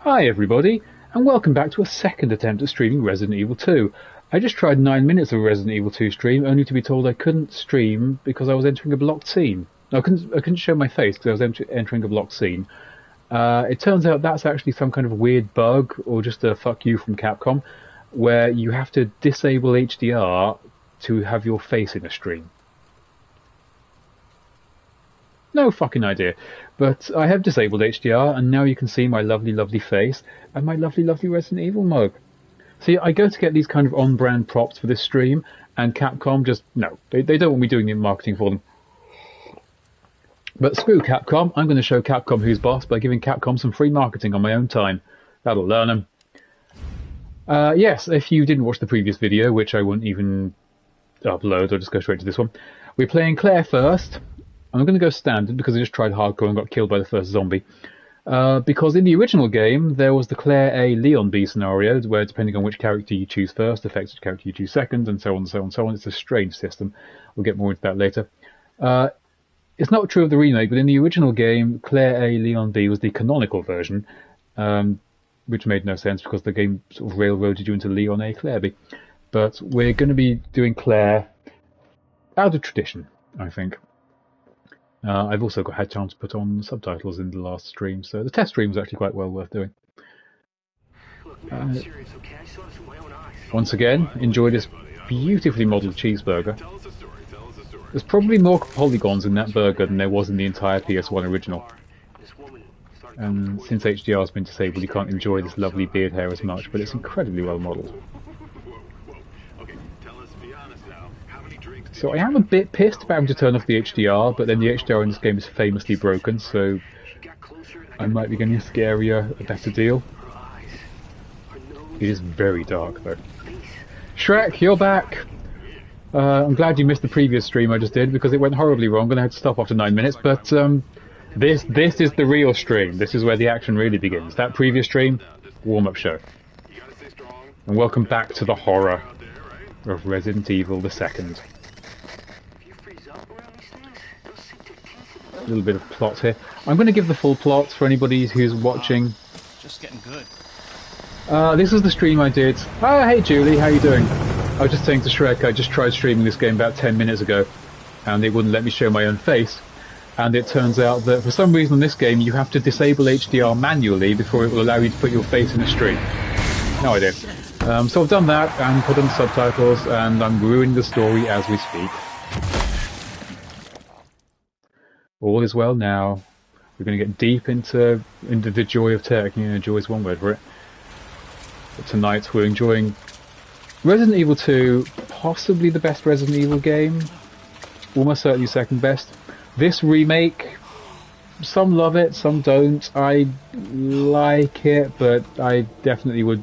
Hi everybody, and welcome back to a second attempt at streaming Resident Evil 2. I just tried 9 minutes of a Resident Evil 2 stream, only to be told I couldn't stream because I was entering a blocked scene. No, I couldn't show my face because I was entering a blocked scene. It turns out that's actually some kind of weird bug, or just a fuck you from Capcom, where you have to disable HDR to have your face in a stream. No fucking idea. But I have disabled HDR, and now you can see my lovely, lovely face and my lovely, lovely Resident Evil mug. See, I go to get these kind of on-brand props for this stream, and Capcom just, no, they don't want me doing the marketing for them. But screw Capcom, I'm going to show Capcom who's boss by giving Capcom some free marketing on my own time. That'll learn them. Yes, if you didn't watch the previous video, which I wouldn't even upload, I'll just go straight to this one. We're playing Claire first. I'm going to go standard because I just tried hardcore and got killed by the first zombie. Because in the original game, there was the Claire A, Leon B scenario, where depending on which character you choose first, affects which character you choose second, and so on and so on and so on. It's a strange system. We'll get more into that later. It's not true of the remake, but in the original game, Claire A, Leon B was the canonical version, which made no sense because the game sort of railroaded you into Leon A, Claire B. But we're going to be doing Claire out of tradition, I think. I've also had a chance to put on subtitles in the last stream, so the test stream was actually quite well worth doing. Once again, enjoy this beautifully modelled cheeseburger. There's probably more polygons in that burger than there was in the entire PS1 original. And since HDR has been disabled, you can't enjoy this lovely beard hair as much, but it's incredibly well modelled. So I am a bit pissed about having to turn off the HDR, but then the HDR in this game is famously broken, so I might be getting a scarier, a better deal. It is very dark, though. Shrek, you're back! I'm glad you missed the previous stream I just did, because it went horribly wrong. I'm going to have to stop after 9 minutes, but this is the real stream. This is where the action really begins. That previous stream, warm-up show. And welcome back to the horror of Resident Evil 2. A little bit of plot here. I'm going to give the full plot for anybody who's watching. Just getting good. This is the stream I did. Oh, hey Julie, how you doing? I was just saying to Shrek, I just tried streaming this game about 10 minutes ago, and it wouldn't let me show my own face. And it turns out that for some reason in this game, you have to disable HDR manually before it will allow you to put your face in a stream. No idea. So I've done that and put on subtitles, and I'm ruining the story as we speak. All is well now. We're going to get deep into the joy of tech. You know, joy is one word for it. But tonight we're enjoying Resident Evil 2, possibly the best Resident Evil game. Almost certainly second best. This remake, some love it, some don't. I like it, but I definitely would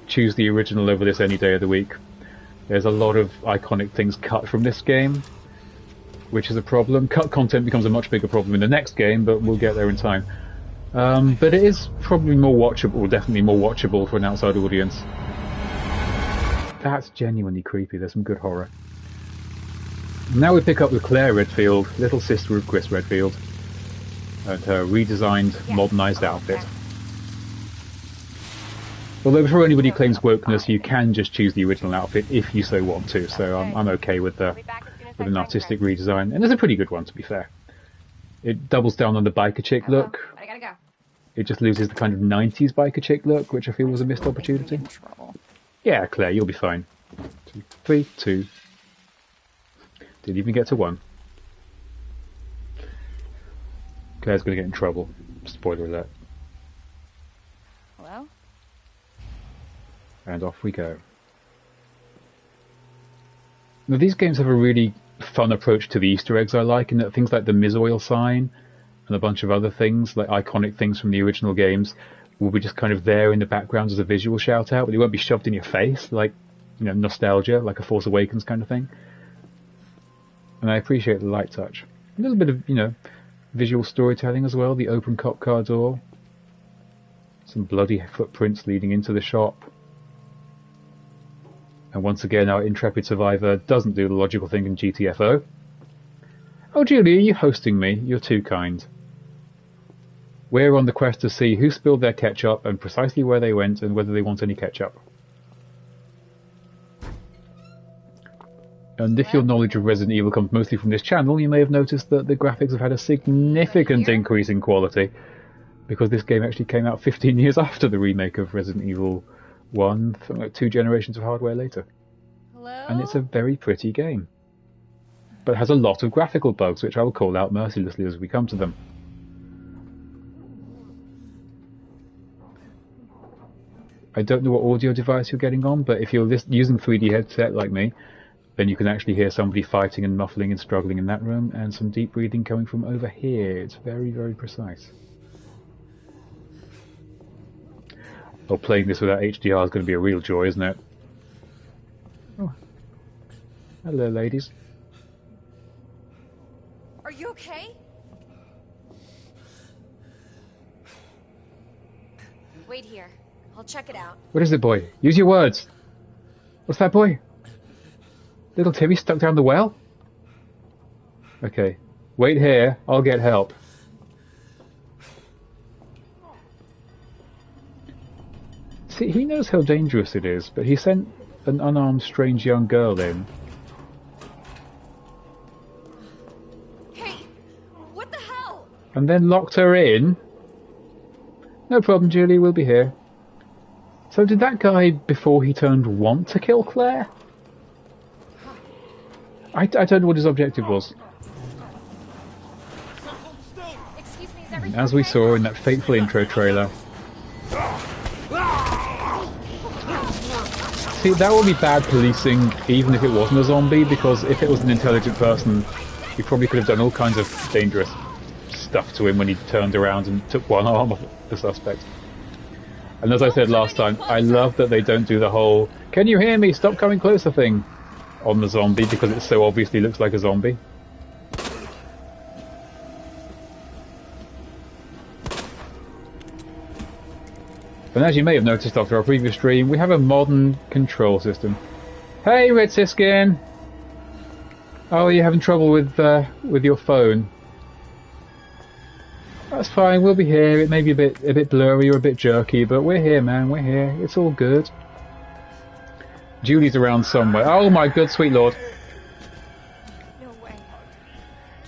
choose the original over this any day of the week. There's a lot of iconic things cut from this game, which is a problem. Cut content becomes a much bigger problem in the next game, but we'll get there in time. But it is probably more watchable, or definitely more watchable for an outside audience. That's genuinely creepy. There's some good horror. Now we pick up with Claire Redfield, little sister of Chris Redfield, and her redesigned, modernised outfit. Although before anybody claims wokeness, you can just choose the original outfit if you so want to, so I'm okay with an artistic redesign, and it's a pretty good one, to be fair. It doubles down on the biker chick look. I gotta go. It just loses the kind of 90s biker chick look, which I feel was a missed opportunity. Yeah, Claire, you'll be fine. 2, 3, 2. Didn't even get to 1. Claire's gonna get in trouble. Spoiler alert. Hello? And off we go. Now, these games have a really fun approach to the Easter eggs I like, in that things like the Mizoil sign and a bunch of other things, like iconic things from the original games, will be just kind of there in the background as a visual shout out, but it won't be shoved in your face, like, you know, nostalgia, like a Force Awakens kind of thing. And I appreciate the light touch. A little bit of, you know, visual storytelling as well, the open cop car door. Some bloody footprints leading into the shop. And once again, our intrepid survivor doesn't do the logical thing in GTFO. Oh, Julie, are you hosting me? You're too kind. We're on the quest to see who spilled their ketchup and precisely where they went and whether they want any ketchup. And if your knowledge of Resident Evil comes mostly from this channel, you may have noticed that the graphics have had a significant increase in quality, because this game actually came out 15 years after the remake of Resident Evil 1, like 2 generations of hardware later. Hello? And it's a very pretty game, but has a lot of graphical bugs, which I will call out mercilessly as we come to them. I don't know what audio device you're getting on, but if you're using 3D headset like me, then you can actually hear somebody fighting and muffling and struggling in that room, and some deep breathing coming from over here. It's very, very precise. Oh, playing this without HDR is going to be a real joy, isn't it? Oh. Hello, ladies. Are you okay? Wait here. I'll check it out. What is it, boy? Use your words. What's that, boy? Little Timmy stuck down the well? Okay. Wait here. I'll get help. See, he knows how dangerous it is, but he sent an unarmed, strange young girl in. Hey! What the hell? And then locked her in? No problem, Julie. We'll be here. So did that guy, before he turned, want to kill Claire? I don't know what his objective was. Excuse me, is everything As we okay? saw in that fateful intro trailer. See, that would be bad policing, even if it wasn't a zombie, because if it was an intelligent person, we probably could have done all kinds of dangerous stuff to him when he turned around and took one arm off the suspect. And as I said last time, I love that they don't do the whole "can you hear me, stop coming closer" thing on the zombie, because it so obviously looks like a zombie. And as you may have noticed after our previous stream, we have a modern control system. Hey, Red Siskin! Oh, you're having trouble with your phone. That's fine, we'll be here. It may be a bit blurry or a bit jerky, but we're here, man, we're here. It's all good. Julie's around somewhere. Oh my good sweet lord. No way.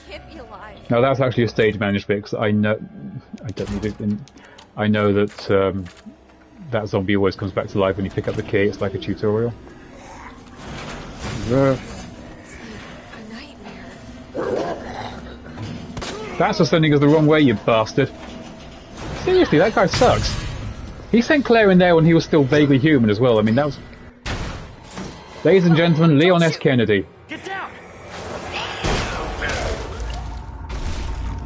Can't be alive. Now that's actually a stage managed bit, because I know... I don't need it. I know that that zombie always comes back to life when you pick up the key. It's like a tutorial. A nightmare. That's for sending us the wrong way, you bastard. Seriously, that guy sucks. He sent Claire in there when he was still vaguely human as well. I mean, that was... Ladies and gentlemen, Leon S. Kennedy. Get down!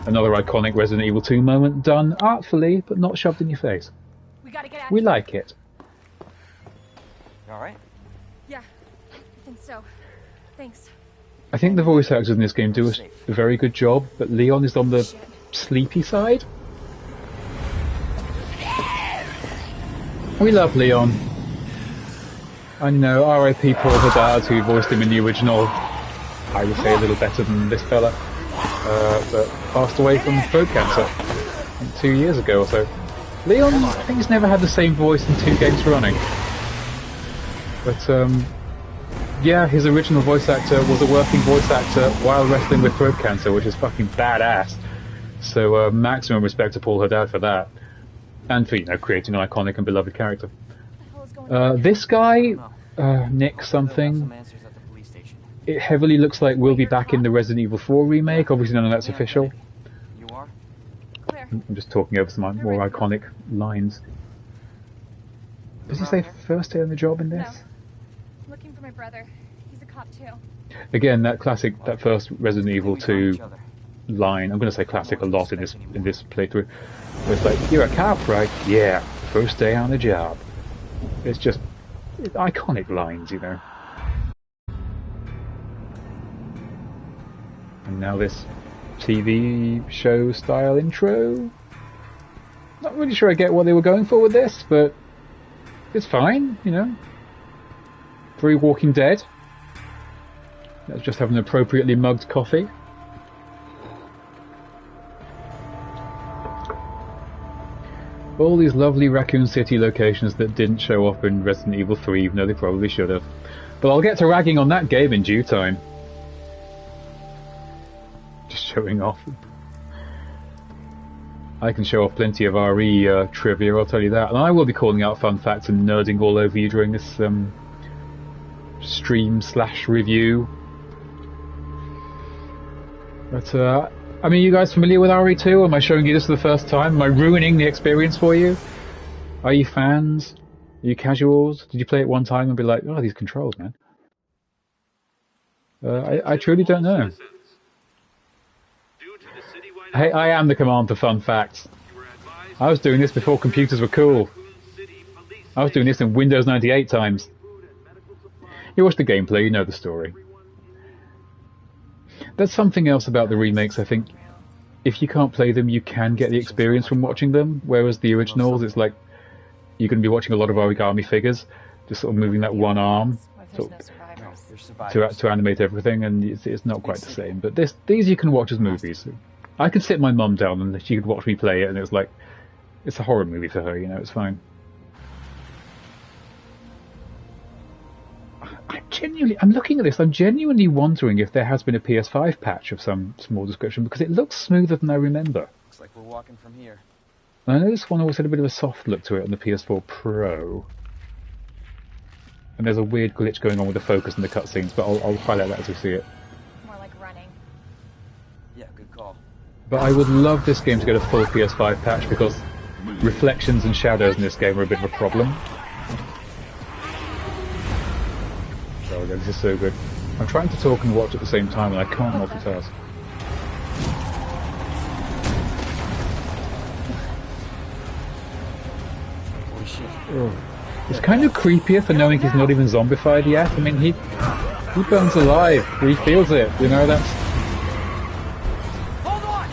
Another iconic Resident Evil 2 moment, done artfully, but not shoved in your face. We gotta get out. We like it. You alright? Yeah, I think so. Thanks. I think the voice actors in this game do a very good job, but Leon is on the sleepy side. We love Leon. I know, R.I.P. Paul Haddad, who voiced him in the original, I would say a little better than this fella, but passed away from throat cancer 2 years ago or so. Leon, I think he's never had the same voice in 2 games running. But, yeah, his original voice actor was a working voice actor while wrestling with throat cancer, which is fucking badass. So, maximum respect to Paul Haddad for that. And for, you know, creating an iconic and beloved character. This guy, Nick something, it heavily looks like we'll be back in the Resident Evil 4 remake. Obviously none of that's official. You are? I'm just talking over some more iconic lines. Does he say first day on the job in this? No. I'm looking for my brother. He's a cop too. Again, that classic, that first Resident Evil 2 line. I'm going to say classic a lot in this playthrough. It's like, you're a cop, right? Yeah, first day on the job. It's just iconic lines, you know. And now this TV show style intro. Not really sure I get what they were going for with this, but it's fine, you know. Very Walking Dead. Let's just have an appropriately mugged coffee. All these lovely Raccoon City locations that didn't show up in Resident Evil 3, even though they probably should have. But I'll get to ragging on that game in due time. Just showing off. I can show off plenty of RE trivia, I'll tell you that. And I will be calling out fun facts and nerding all over you during this stream/review. But, I mean, you guys familiar with RE2? Am I showing you this for the first time? Am I ruining the experience for you? Are you fans? Are you casuals? Did you play it one time and be like, oh, these controls, man? I truly don't know. Hey, I am the command for fun facts. I was doing this before computers were cool. I was doing this in Windows 98 times. You watch the gameplay, you know the story. That's something else about the remakes, I think. If you can't play them, you can get the experience from watching them, whereas the originals, it's like you're going to be watching a lot of origami figures, just sort of moving that one arm to animate everything, and it's not quite the same. But these you can watch as movies. I could sit my mum down and she could watch me play it, and it's like, it's a horror movie for her, you know, it's fine. I'm looking at this, I'm genuinely wondering if there has been a PS5 patch of some small description, because it looks smoother than I remember. Looks like we're walking from here. I know this one always had a bit of a soft look to it on the PS4 Pro. And there's a weird glitch going on with the focus and the cutscenes, but I'll highlight that as we see it. More like running. Yeah, good call. But I would love this game to get a full PS5 patch, because reflections and shadows in this game are a bit of a problem. Oh, this is so good. I'm trying to talk and watch at the same time, and I can't multitask. Holy shit. Oh. It's kind of creepier for knowing he's not even zombified yet. I mean, he burns alive. He feels it. You know, that's... Hold on!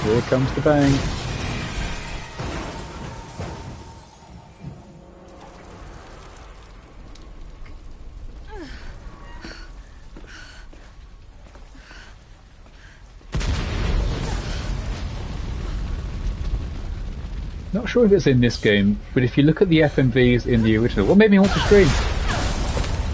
Here comes the bang. Not sure if it's in this game, but if you look at the FMVs in the original, what made me want to stream?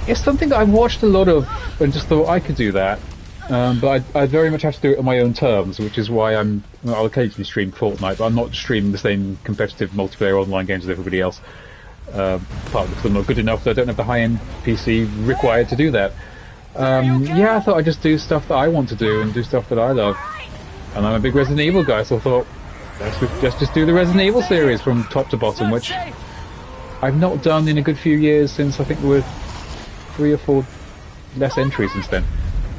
It's something that I've watched a lot of and just thought I could do that. But I very much have to do it on my own terms, which is why I'll occasionally stream Fortnite, but I'm not streaming the same competitive multiplayer online games as everybody else. Partly because I'm not good enough, so I don't have the high-end PC required to do that. Yeah, I thought I'd just do stuff that I want to do and do stuff that I love. And I'm a big Resident Evil guy, so I thought, let's just do the Resident Evil series from top to bottom, which I've not done in a good few years, since I think there were 3 or 4 less entries since then.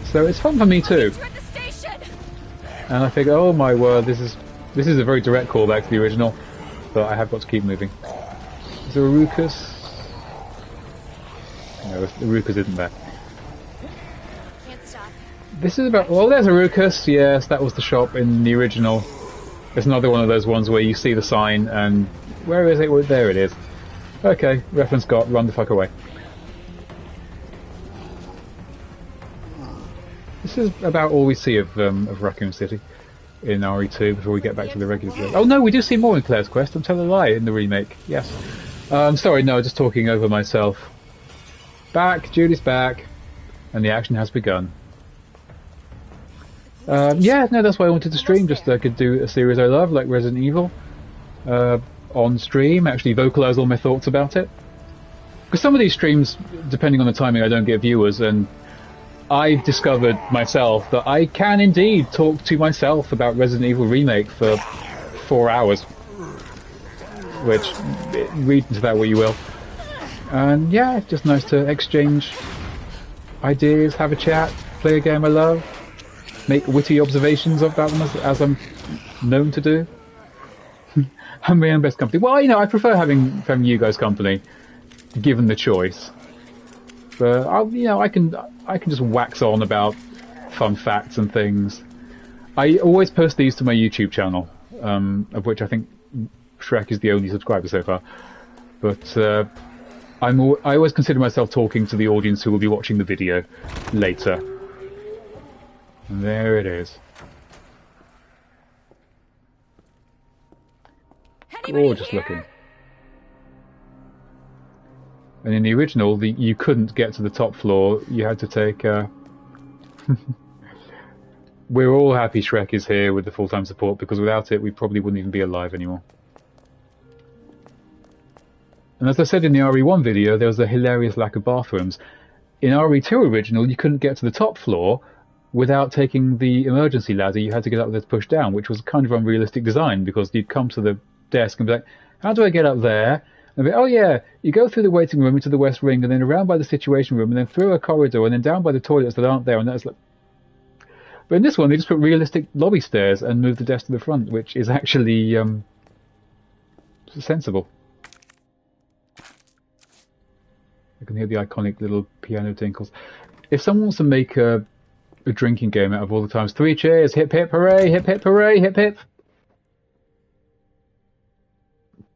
So it's fun for me too. And I figure, oh my word, this is a very direct callback to the original, but I have got to keep moving. Is there a Rucus? No, the Rucus isn't there. Can't stop. This is about... Well, there's a Rucus, yes, that was the shop in the original. It's another one of those ones where you see the sign and... Where is it? Well, there it is. Okay, reference got, run the fuck away. This is about all we see of Raccoon City in RE2 before we get back to the regular game. Oh no, we do see more in Claire's Quest, I'm telling a lie, in the remake, yes. Sorry, no, just talking over myself. Back, Judy's back, and the action has begun. Yeah, no, that's why I wanted to stream, just so I could do a series I love, like Resident Evil, on stream, actually vocalise all my thoughts about it. Because some of these streams, depending on the timing, I don't get viewers, and I've discovered myself that I can indeed talk to myself about Resident Evil Remake for 4 hours. Which, read into that what you will. And yeah, it's just nice to exchange ideas, have a chat, play a game I love, make witty observations about them as I'm known to do. I'm my own best company. Well, you know, I prefer having you guys company, given the choice. But I can just wax on about fun facts and things. I always post these to my YouTube channel, of which I think Shrek is the only subscriber so far. But I always consider myself talking to the audience who will be watching the video later. And there it is. Gorgeous looking. And in the original, you couldn't get to the top floor. You had to take... We're all happy Shrek is here with the full-time support, because without it, we probably wouldn't even be alive anymore. And as I said in the RE1 video, there was a hilarious lack of bathrooms. In RE2 original, you couldn't get to the top floor without taking the emergency ladder. You had to get up there to push down, which was kind of unrealistic design, because you'd come to the desk and be like, how do I get up there? And be, oh yeah, you go through the waiting room into the West Wing, and then around by the Situation Room, and then through a corridor, and then down by the toilets that aren't there, and that's like... But in this one, they just put realistic lobby stairs and moved the desk to the front, which is actually sensible. I can hear the iconic little piano tinkles. If someone wants to make a drinking game out of all the times, 3 cheers, hip hip hooray, hip hip hooray, hip hip.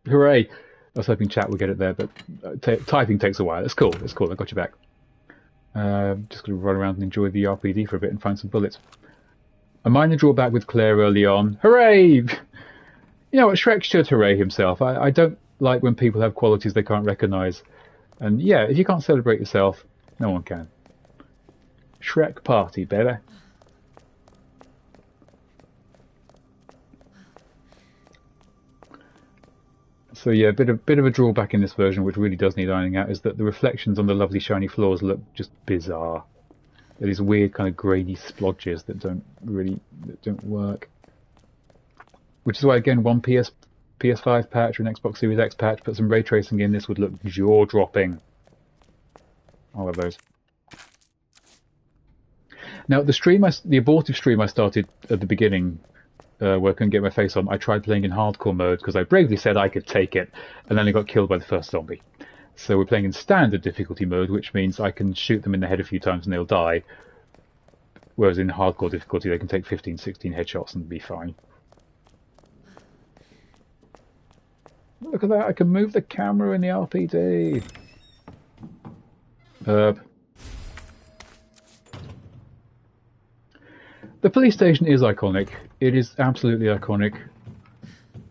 Hooray. I was hoping chat would get it there, but typing takes a while. It's cool, I got you back. Just going to run around and enjoy the RPD for a bit and find some bullets. A minor drawback with Claire early on. Hooray! You know what, Shrek should hooray himself. I don't like when people have qualities they can't recognise. And yeah, if you can't celebrate yourself, no one can. Shrek party, baby. So yeah, a bit of a drawback in this version, which really does need ironing out, is that the reflections on the lovely shiny floors look just bizarre. They're these weird kind of grainy splodges that don't work. Which is why, again, one PS5 patch or an Xbox Series X patch, put some ray tracing in, this would look jaw-dropping. I love those. Now, the abortive stream I started at the beginning, where I couldn't get my face on, I tried playing in hardcore mode because I bravely said I could take it, and then I got killed by the first zombie. So we're playing in standard difficulty mode, which means I can shoot them in the head a few times and they'll die. Whereas in hardcore difficulty, they can take 15, 16 headshots and be fine. Look at that, I can move the camera in the RPD. The police station is iconic. It is absolutely iconic.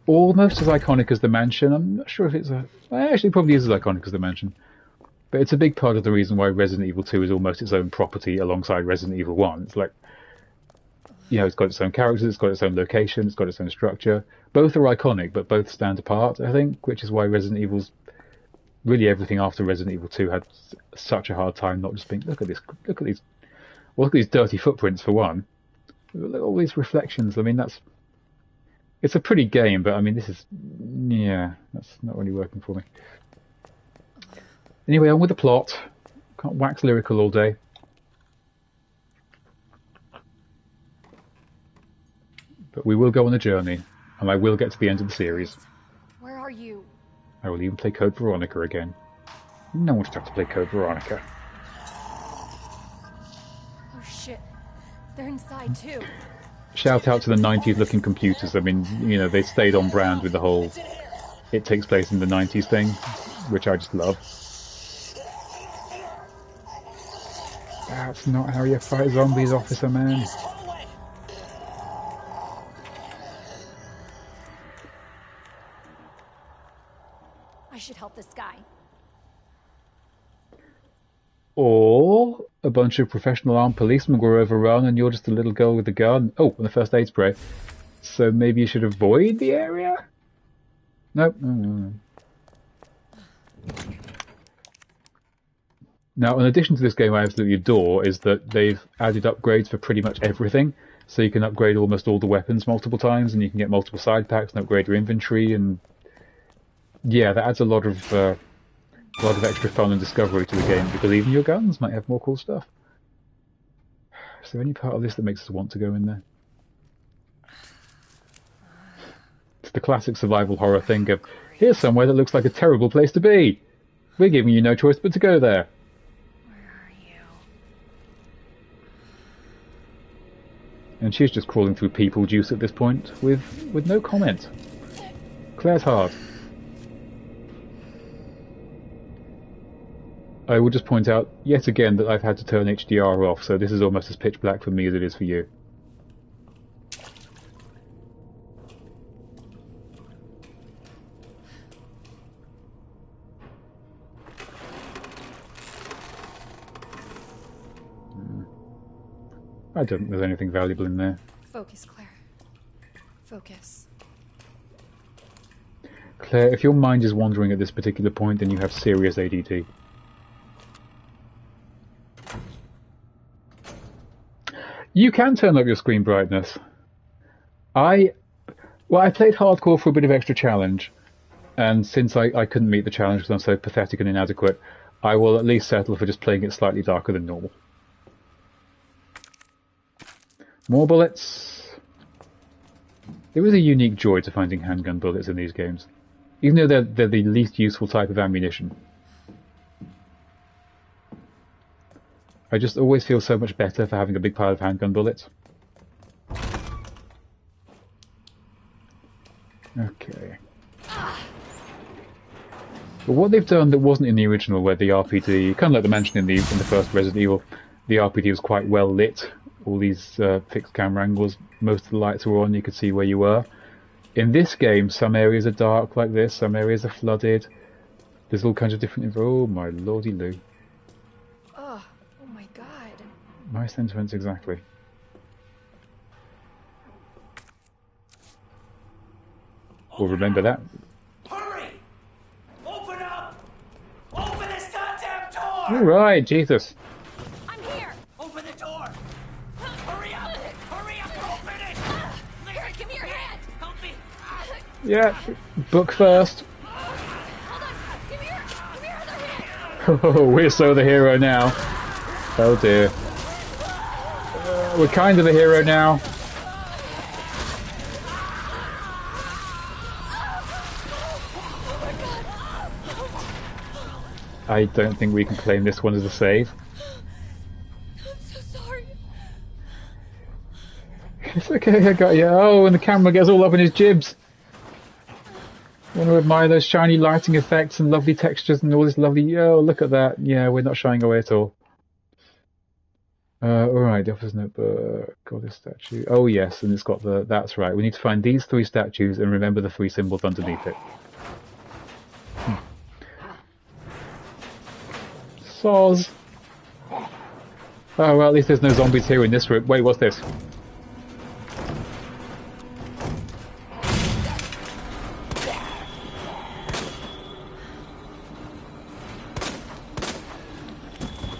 Almost as iconic as the mansion. I'm not sure if it's actually probably is as iconic as the mansion. But it's a big part of the reason why Resident Evil 2 is almost its own property alongside Resident Evil 1. It's like, you know, it's got its own characters, it's got its own location, it's got its own structure. Both are iconic, but both stand apart, I think, which is why Resident Evil's... Really everything after Resident Evil 2 had such a hard time not just being, look at these dirty footprints for one. Look at all these reflections. I mean, it's a pretty game, but I mean, that's not really working for me. Anyway, on with the plot. Can't wax lyrical all day. But we will go on a journey, and I will get to the end of the series. Where are you? I will even play Code Veronica again. No one should have to play Code Veronica. Oh shit. They're inside too. Shout out to the 90s looking computers. I mean, you know, they stayed on brand with the whole it takes place in the 90s thing, which I just love. That's not how you fight zombies, Officer Man. I should help this guy. Or a bunch of professional armed policemen were overrun and you're just a little girl with a gun. Oh, and the first aid spray. So maybe you should avoid the area? Nope. No. Now, in addition to this game I absolutely adore is that they've added upgrades for pretty much everything. So you can upgrade almost all the weapons multiple times and you can get multiple side packs and upgrade your inventory, and yeah, that adds a lot of extra fun and discovery to the game, because even your guns might have more cool stuff. Is there any part of this that makes us want to go in there? It's the classic survival horror thing of, here's somewhere that looks like a terrible place to be. We're giving you no choice but to go there. Where are you? And she's just crawling through people juice at this point, with no comment. Claire's hard. I will just point out yet again that I've had to turn HDR off, so this is almost as pitch black for me as it is for you. I don't think there's anything valuable in there. Focus, Claire. Focus. Claire, if your mind is wandering at this particular point, then you have serious ADD. You can turn up your screen brightness. I played hardcore for a bit of extra challenge, and since I couldn't meet the challenge because I'm so pathetic and inadequate, I will at least settle for just playing it slightly darker than normal. More bullets. There is a unique joy to finding handgun bullets in these games, even though they're the least useful type of ammunition. I just always feel so much better for having a big pile of handgun bullets. Okay. But what they've done that wasn't in the original, where the RPD, kind of like the mansion in the first Resident Evil, the RPD was quite well lit. All these fixed camera angles, most of the lights were on, you could see where you were. In this game, some areas are dark like this, some areas are flooded. There's all kinds of different... Oh my lordy loo. Oh my god. My sentiments exactly. We'll remember that. Hurry! Open up! Open this goddamn door! Alright, Jesus. I'm here! Open the door! Hurry up! Hurry up! Open it! Claire, give me your hand! Help me! Yeah, book first. Hold on! Give me your other hand! Oh, we're so the hero now. Oh dear. We're kind of the hero now. I don't think we can claim this one as a save. I'm so sorry. It's okay, I got you. Oh, and the camera gets all up in his jibs. I want to admire those shiny lighting effects and lovely textures and all this lovely... Oh, look at that. Yeah, we're not shying away at all. Alright, the officer's notebook. Got this statue. Oh, yes, and it's got the... That's right. We need to find these 3 statues and remember the 3 symbols underneath it. Soz. Oh, well, at least there's no zombies here in this room. Wait, what's this?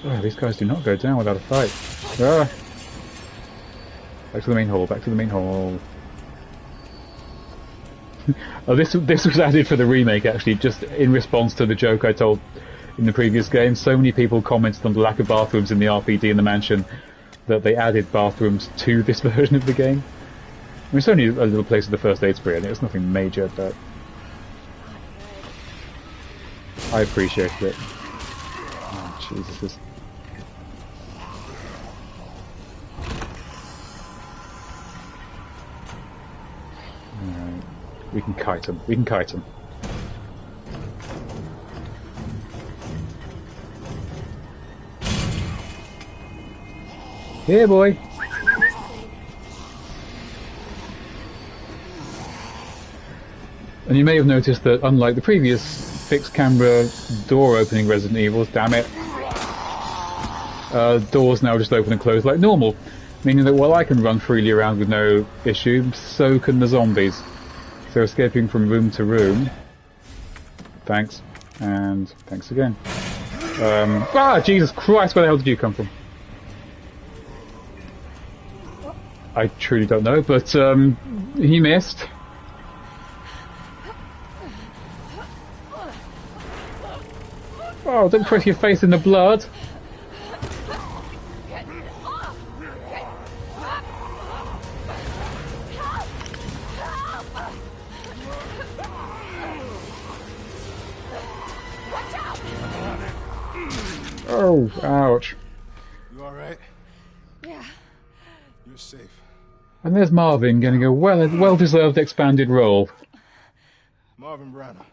Oh, these guys do not go down without a fight. Ah. Back to the main hall, back to the main hall. Oh, this was added for the remake, actually, just in response to the joke I told in the previous game. So many people commented on the lack of bathrooms in the RPD in the mansion that they added bathrooms to this version of the game. I mean, it's only a little place with the first aid spray in it, it's nothing major, but I appreciated it. Oh, Jesus. Alright, we can kite him, we can kite him. Here, boy. And you may have noticed that, unlike the previous fixed camera door opening Resident Evils, damn it, doors now just open and close like normal, meaning that while I can run freely around with no issue, so can the zombies. So escaping from room to room. Thanks, and thanks again. Jesus Christ, where the hell did you come from? I truly don't know, but he missed. Oh, don't press your face in the blood. Oh, ouch. You alright? Yeah. You're safe. And there's Marvin getting a well-deserved expanded role. Marvin Branagh.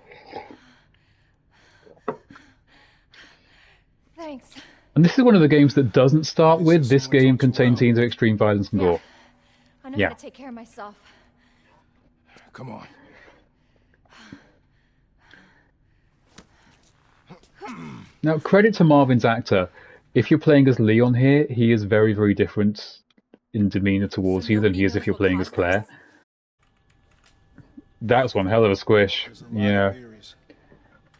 Thanks. And this is one of the games that doesn't start with, this game contains scenes of extreme violence and gore. I know Yeah. how to take care of myself. Come on. Now, credit to Marvin's actor. If you're playing as Leon here, he is very, very different in demeanor towards you than he is if you're playing as Claire. That's one hell of a squish. There's a lot Yeah. of theories.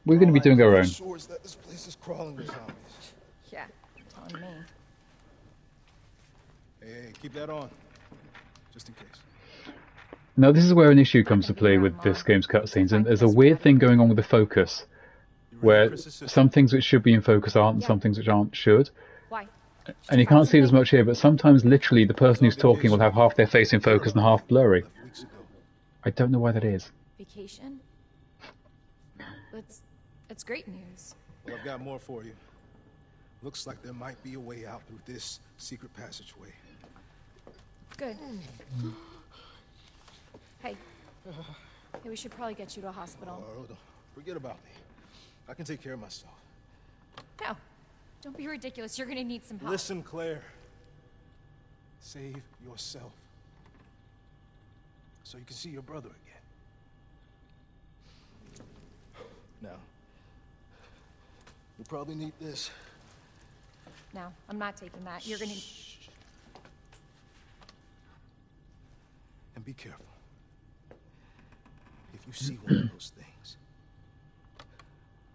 We're going to be doing our own. Sure is that this place is crawling with zombies. Yeah, you're telling me. Hey, keep that on. Just in case. Now, this is where an issue comes to play with this game's cutscenes, and there's a weird thing going on with the focus, where some things which should be in focus aren't, and some things which aren't should. Why? And you can't see it as much here, but sometimes literally the person who's talking will have half their face in focus and half blurry. Left weeks ago. I don't know why that is. Vacation? It's great news. Well, I've got more for you. Looks like there might be a way out through this secret passageway. Good. Hey. Hey, we should probably get you to a hospital. Hold on. Forget about me. I can take care of myself. No. Don't be ridiculous. You're gonna need some help. Listen, Claire. Save yourself. So you can see your brother again. Now, you'll probably need this. No, I'm not taking that. You're gonna... And be careful. If you see one of those things,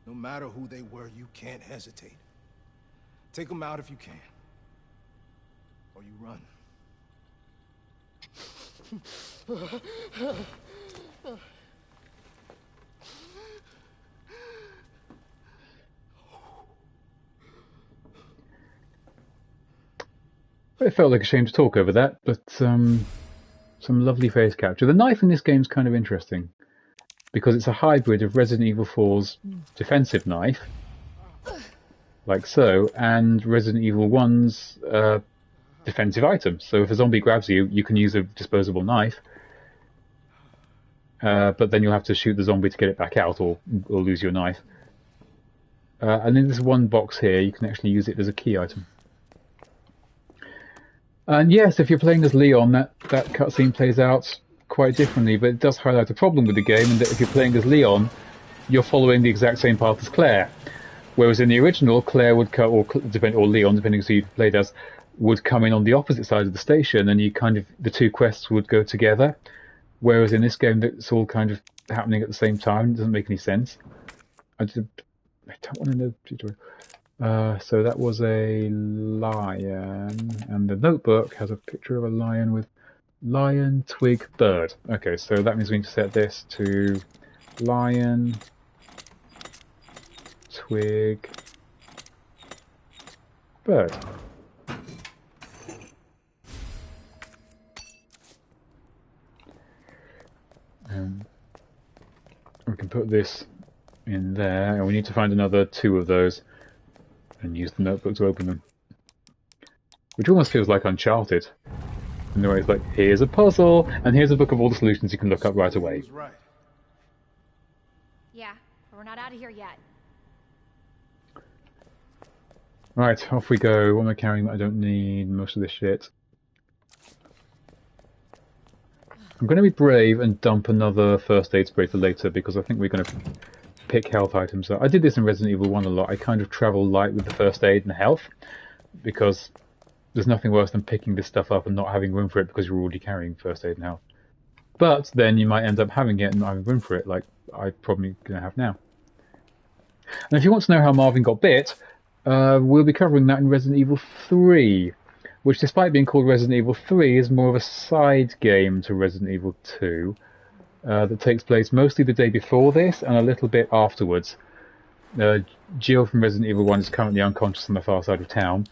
no matter who they were, you can't hesitate. Take them out if you can. Or you run. It felt like a shame to talk over that, but some lovely face capture. The knife in this game is kind of interesting, because it's a hybrid of Resident Evil 4's defensive knife, like so, and Resident Evil 1's defensive item. So if a zombie grabs you, you can use a disposable knife, but then you'll have to shoot the zombie to get it back out, or lose your knife. And in this one box here, you can actually use it as a key item. And yes, if you're playing as Leon, that cutscene plays out quite differently, but it does highlight a problem with the game, and that if you're playing as Leon, you're following the exact same path as Claire. Whereas in the original, Claire would come, or Leon, depending on who you played as, would come in on the opposite side of the station, and the two quests would go together. Whereas in this game, it's all kind of happening at the same time. It doesn't make any sense. I don't want to know the tutorial. So that was a lion, and the notebook has a picture of a lion with lion, twig, bird. Okay, so that means we need to set this to lion, twig, bird. We can put this in there, and we need to find another 2 of those and use the notebook to open them. Which almost feels like Uncharted. In the way it's like, here's a puzzle, and here's a book of all the solutions you can look up right away. He was right. Yeah, but we're not out of here yet. Right, off we go. What am I carrying that I don't need? Most of this shit. I'm going to be brave and dump another first aid spray for later, because I think we're going to pick health items up. I did this in Resident Evil 1 a lot. I kind of travel light with the first aid and health, because there's nothing worse than picking this stuff up and not having room for it because you're already carrying first aid and health. But then you might end up having it and not having room for it, like I'm probably going to have now. And if you want to know how Marvin got bit, we'll be covering that in Resident Evil 3, which, despite being called Resident Evil 3, is more of a side game to Resident Evil 2. That takes place mostly the day before this and a little bit afterwards. Jill from Resident Evil 1 is currently unconscious on the far side of town.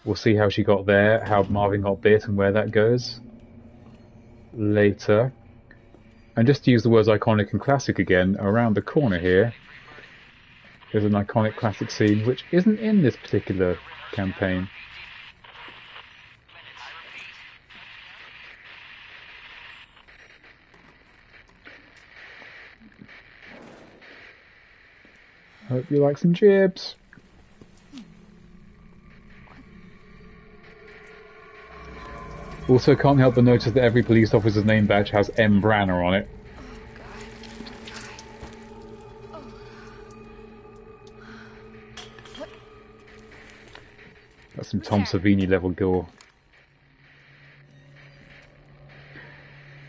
We'll see how she got there, how Marvin got bit, and where that goes later. And just to use the words iconic and classic again, around the corner here is an iconic classic scene which isn't in this particular campaign. Hope you like some chips. Also, can't help but notice that every police officer's name badge has M. Branner on it. That's some Tom Savini level gore.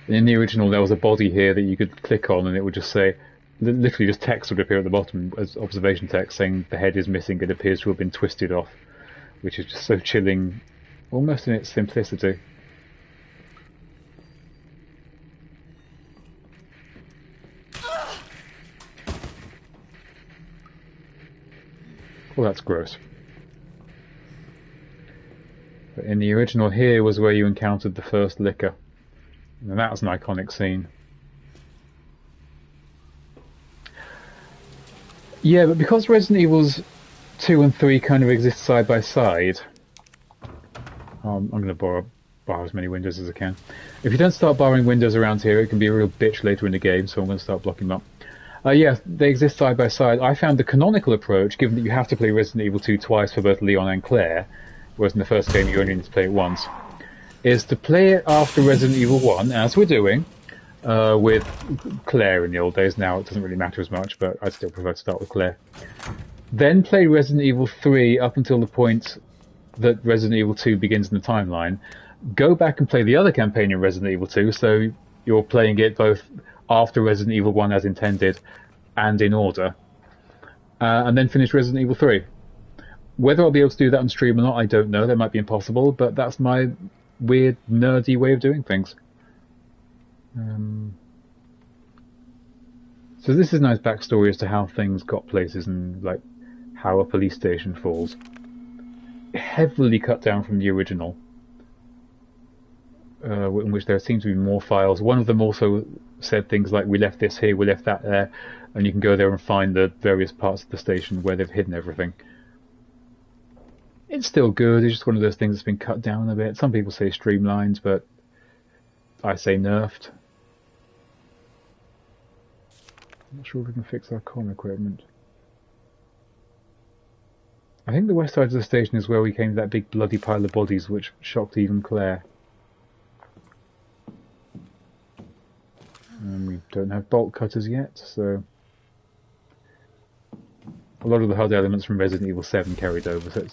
In the original, there was a body here that you could click on, and it would just say, literally, just text would appear at the bottom as observation text saying the head is missing. It appears to have been twisted off, which is just so chilling, almost in its simplicity. Well, that's gross. But in the original, here was where you encountered the first Licker. And that was an iconic scene. Yeah, but because Resident Evils 2 and 3 kind of exist side by side, I'm going to borrow as many windows as I can. If you don't start borrowing windows around here, it can be a real bitch later in the game, so I'm going to start blocking them up. Yeah, they exist side by side. I found the canonical approach, given that you have to play Resident Evil 2 twice for both Leon and Claire, whereas in the first game you only need to play it once, is to play it after Resident Evil 1, as we're doing, with Claire in the old days. Now it doesn't really matter as much, but I'd still prefer to start with Claire. Then play Resident Evil 3 up until the point that Resident Evil 2 begins in the timeline. Go back and play the other campaign in Resident Evil 2, so you're playing it both after Resident Evil 1 as intended and in order. And then finish Resident Evil 3. Whether I'll be able to do that on stream or not, I don't know. That might be impossible, but that's my weird, nerdy way of doing things. So this is a nice backstory as to how things got places and like how a police station falls. Heavily cut down from the original, in which there seems to be more files. One of them also said things like, we left this here, we left that there, and you can go there and find the various parts of the station where they've hidden everything. It's still good, it's just one of those things that's been cut down a bit. Some people say streamlined, but I say nerfed. I'm not sure if we can fix our comm equipment. I think the west side of the station is where we came to that big bloody pile of bodies which shocked even Claire. And we don't have bolt cutters yet, so a lot of the HUD elements from Resident Evil 7 carried over, so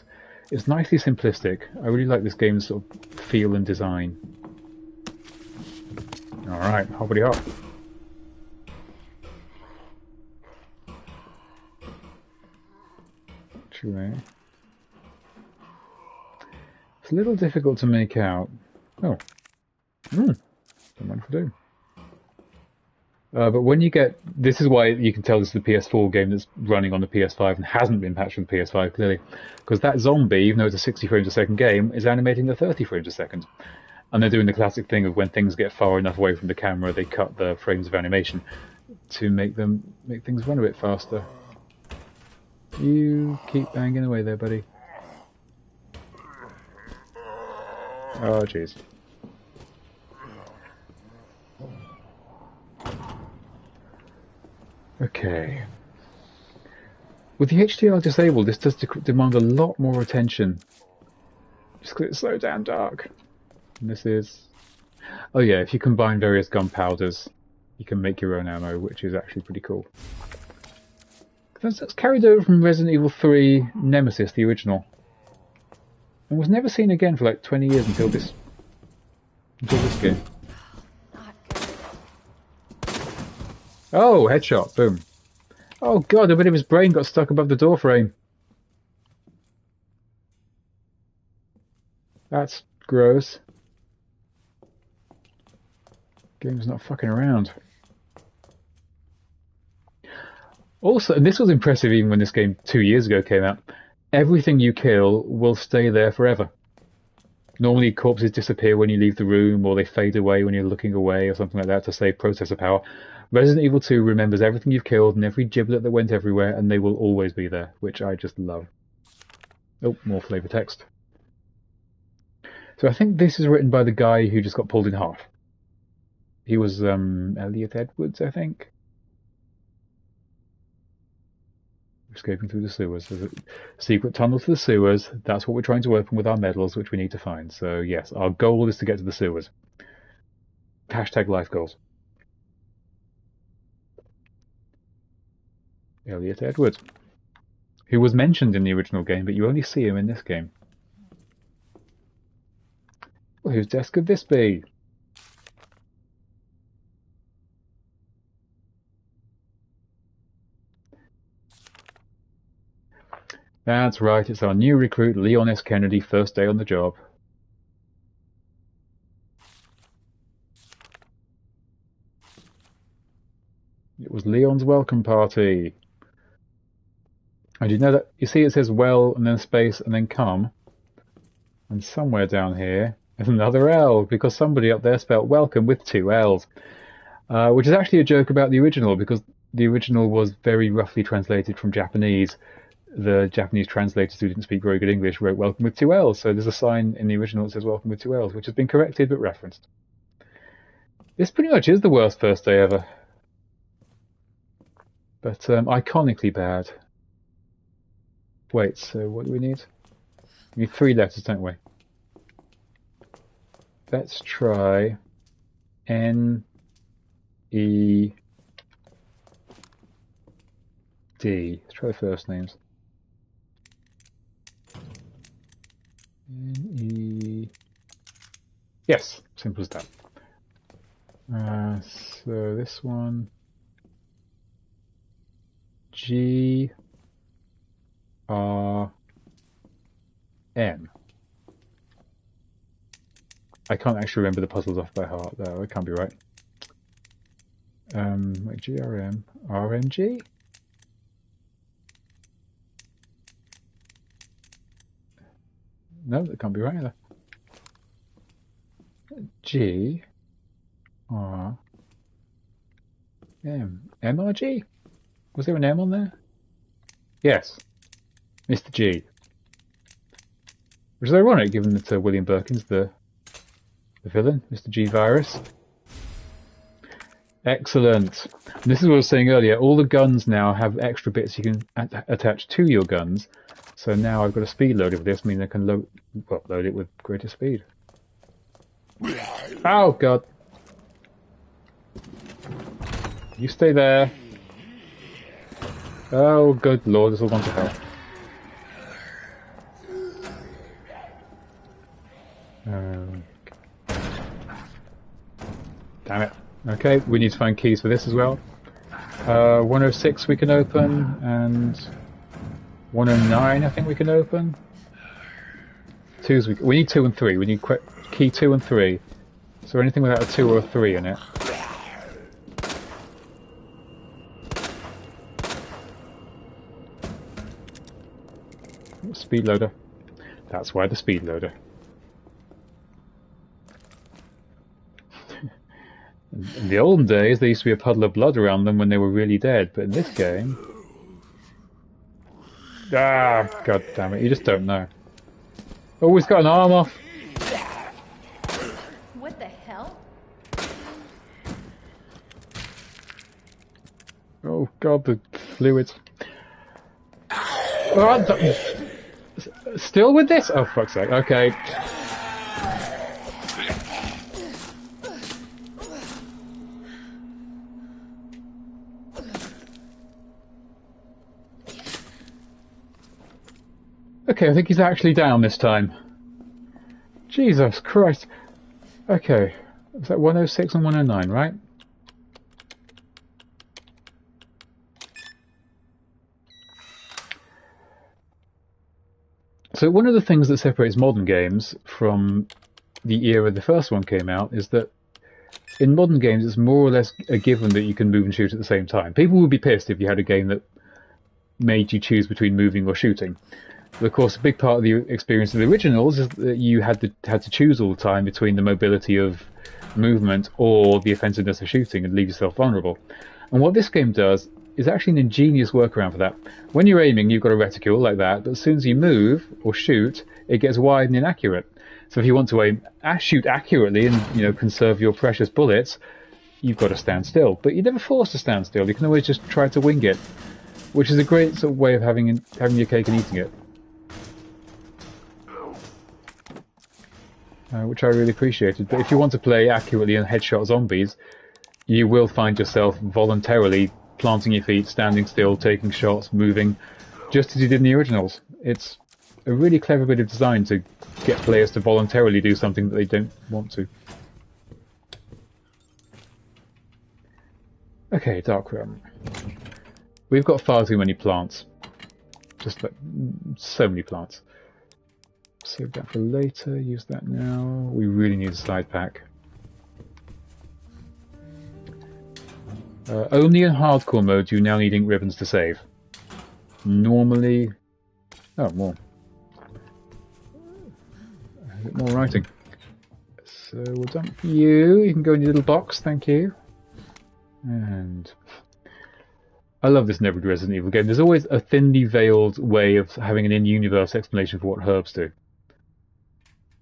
it's nicely simplistic. I really like this game's sort of feel and design. Alright, hoppity hop. Actually, it's a little difficult to make out. Oh. Don't mind if I do. But when you get... This is why you can tell this is the PS4 game that's running on the PS5 and hasn't been patched for the PS5, clearly. Because that zombie, even though it's a 60 frames a second game, is animating at 30 frames a second. And they're doing the classic thing of when things get far enough away from the camera, they cut the frames of animation to make things run a bit faster. You keep banging away there, buddy. Oh, jeez. Okay. With the HDR disabled, this does demand a lot more attention. Just because it's so damn dark. And this is... Oh yeah, if you combine various gunpowders, you can make your own ammo, which is actually pretty cool. That's carried over from Resident Evil 3 Nemesis, the original. And was never seen again for like 20 years until this game. Oh, headshot, boom. Oh god, a bit of his brain got stuck above the door frame. That's gross. Game's not fucking around. Also, and this was impressive even when this game 2 years ago came out, everything you kill will stay there forever. Normally corpses disappear when you leave the room, or they fade away when you're looking away, or something like that to save processor power. Resident Evil 2 remembers everything you've killed and every giblet that went everywhere, and they will always be there, which I just love. Oh, more flavor text. So I think this is written by the guy who just got pulled in half. He was Elliot Edwards, I think. Escaping through the sewers. There's a secret tunnel to the sewers. That's what we're trying to open with our medals, which we need to find. So yes, our goal is to get to the sewers. Hashtag life goals. Elliot Edwards, who was mentioned in the original game, but you only see him in this game. Well, whose desk could this be? That's right, it's our new recruit, Leon S. Kennedy, first day on the job. It was Leon's welcome party. And you know that, you see it says well, and then space, and then come. And somewhere down here is another L, because somebody up there spelled welcome with 2 L's. Which is actually a joke about the original, because the original was very roughly translated from Japanese. The Japanese translators who didn't speak very good English wrote welcome with 2 L's, so there's a sign in the original that says welcome with 2 L's, which has been corrected but referenced. This pretty much is the worst first day ever. But iconically bad. Wait, so what do we need? We need 3 letters, don't we? Let's try N, E, D. Let's try the first names. N, E. Yes, simple as that. So this one. G, R, M. I can't actually remember the puzzles off by heart, though. It can't be right. Wait, G, R, M, R, M, G? No, that can't be right either. G, R, M. M, R, G? Was there an M on there? Yes. Mr. G. Which is ironic, given that William Birkin's the villain, Mr. G Virus. Excellent. And this is what I was saying earlier. All the guns now have extra bits you can attach to your guns. So now I've got a speed loader with this, meaning I can load it with greater speed. Oh, God. You stay there. Oh, good Lord, this all gone to hell. Damn it. Okay, we need to find keys for this as well. 106 we can open, and 109 I think we can open. We need 2 and 3. We need key 2 and 3. Is there anything without a 2 or a 3 in it? Speed loader. That's why the speed loader. In the olden days, there used to be a puddle of blood around them when they were really dead, but in this game... Ah, god damn it, you just don't know. Oh, he's got an arm off! What the hell? Oh god, the fluids. Oh, still with this? Oh, fuck's sake. Okay. Okay, I think he's actually down this time. Jesus Christ. Okay. Is that 106 and 109, right? So one of the things that separates modern games from the era the first one came out is that in modern games it's more or less a given that you can move and shoot at the same time. People would be pissed if you had a game that made you choose between moving or shooting. But of course, a big part of the experience of the originals is that you had to choose all the time between the mobility of movement or the offensiveness of shooting and leave yourself vulnerable. And what this game does is actually an ingenious workaround for that. When you're aiming, you've got a reticule like that, but as soon as you move or shoot, it gets wide and inaccurate. So if you want to shoot accurately and conserve your precious bullets, you've got to stand still. But you're never forced to stand still. You can always just try to wing it. which is a great sort of way of having your cake and eating it. Which I really appreciated. But if you want to play accurately and headshot zombies, you will find yourself voluntarily planting your feet, standing still, taking shots, moving, just as you did in the originals. It's a really clever bit of design to get players to voluntarily do something that they don't want to. Okay, Dark Room. We've got far too many plants. Just like so many plants. Save that for later, use that now. We really need a side pack. Only in hardcore mode do you now need ink ribbons to save. Normally... Oh, more. A bit more writing. So we'll dump you. You can go in your little box, thank you. And... I love this in every Resident Evil game. There's always a thinly veiled way of having an in-universe explanation for what herbs do.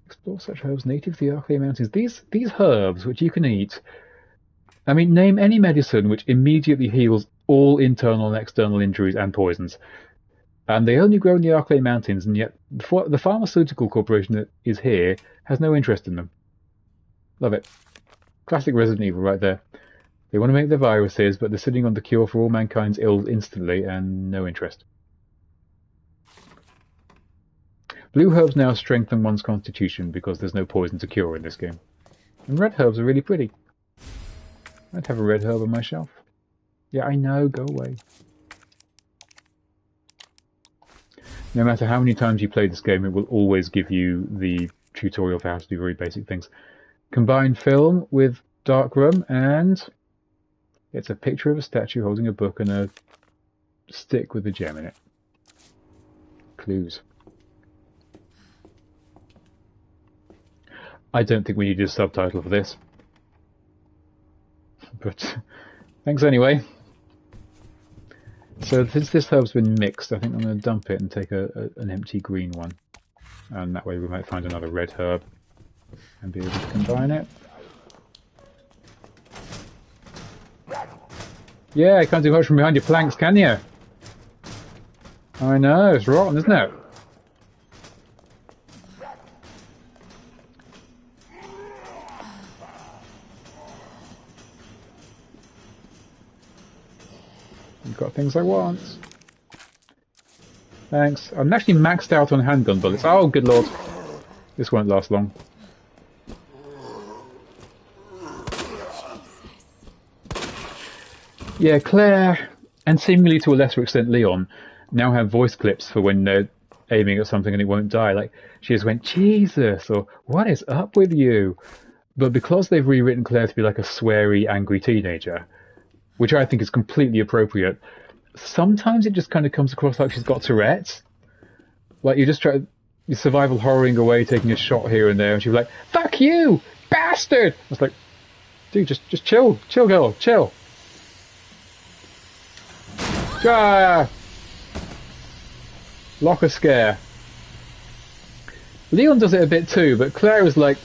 Explore such herbs native to the Arklay Mountains. These herbs, which you can eat... I mean, name any medicine which immediately heals all internal and external injuries and poisons. And they only grow in the Arklay Mountains, and yet the pharmaceutical corporation that is here has no interest in them. Love it. Classic Resident Evil right there. They want to make their viruses, but they're sitting on the cure for all mankind's ills instantly, and no interest. Blue herbs now strengthen one's constitution because there's no poison to cure in this game. And red herbs are really pretty. I'd have a red herb on my shelf. Yeah, I know, go away. No matter how many times you play this game, it will always give you the tutorial for how to do very basic things. Combine film with Dark Room, and it's a picture of a statue holding a book and a stick with a gem in it. Clues. I don't think we need a subtitle for this. But thanks anyway. So since this herb's been mixed, I think I'm going to dump it and take an empty green one. And that way we might find another red herb and be able to combine it. Yeah, you can't do much from behind your planks, can you? I know, it's rotten, isn't it? You've got things I want. Thanks. I'm actually maxed out on handgun bullets. Oh, good lord. This won't last long. Yeah, Claire, and seemingly to a lesser extent Leon, now have voice clips for when they're aiming at something and it won't die. Like, she just went, Jesus, or what is up with you? But because they've rewritten Claire to be like a sweary, angry teenager, which I think is completely appropriate, sometimes it just kind of comes across like she's got Tourette's. Like, you just try your survival horroring away, taking a shot here and there, and she'll be like, fuck you, bastard! I was like, dude, just chill, girl, chill. Ah! Lock a scare. Leon does it a bit too, but Claire is like,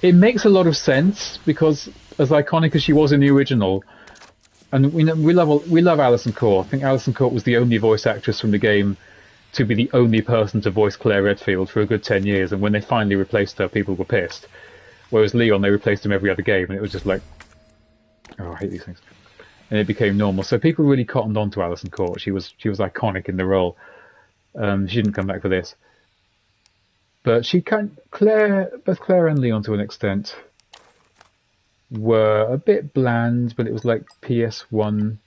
it makes a lot of sense because as iconic as she was in the original, and we love Alison Court. I think Alison Court was the only voice actress from the game to be the only person to voice Claire Redfield for a good 10 years, and when they finally replaced her, people were pissed. Whereas Leon, they replaced him every other game, and it was just like, oh, I hate these things. And it became normal. So people really cottoned on to Alison Court. She was iconic in the role. She didn't come back for this. But both Claire and Leon to an extent were a bit bland, but it was like PS1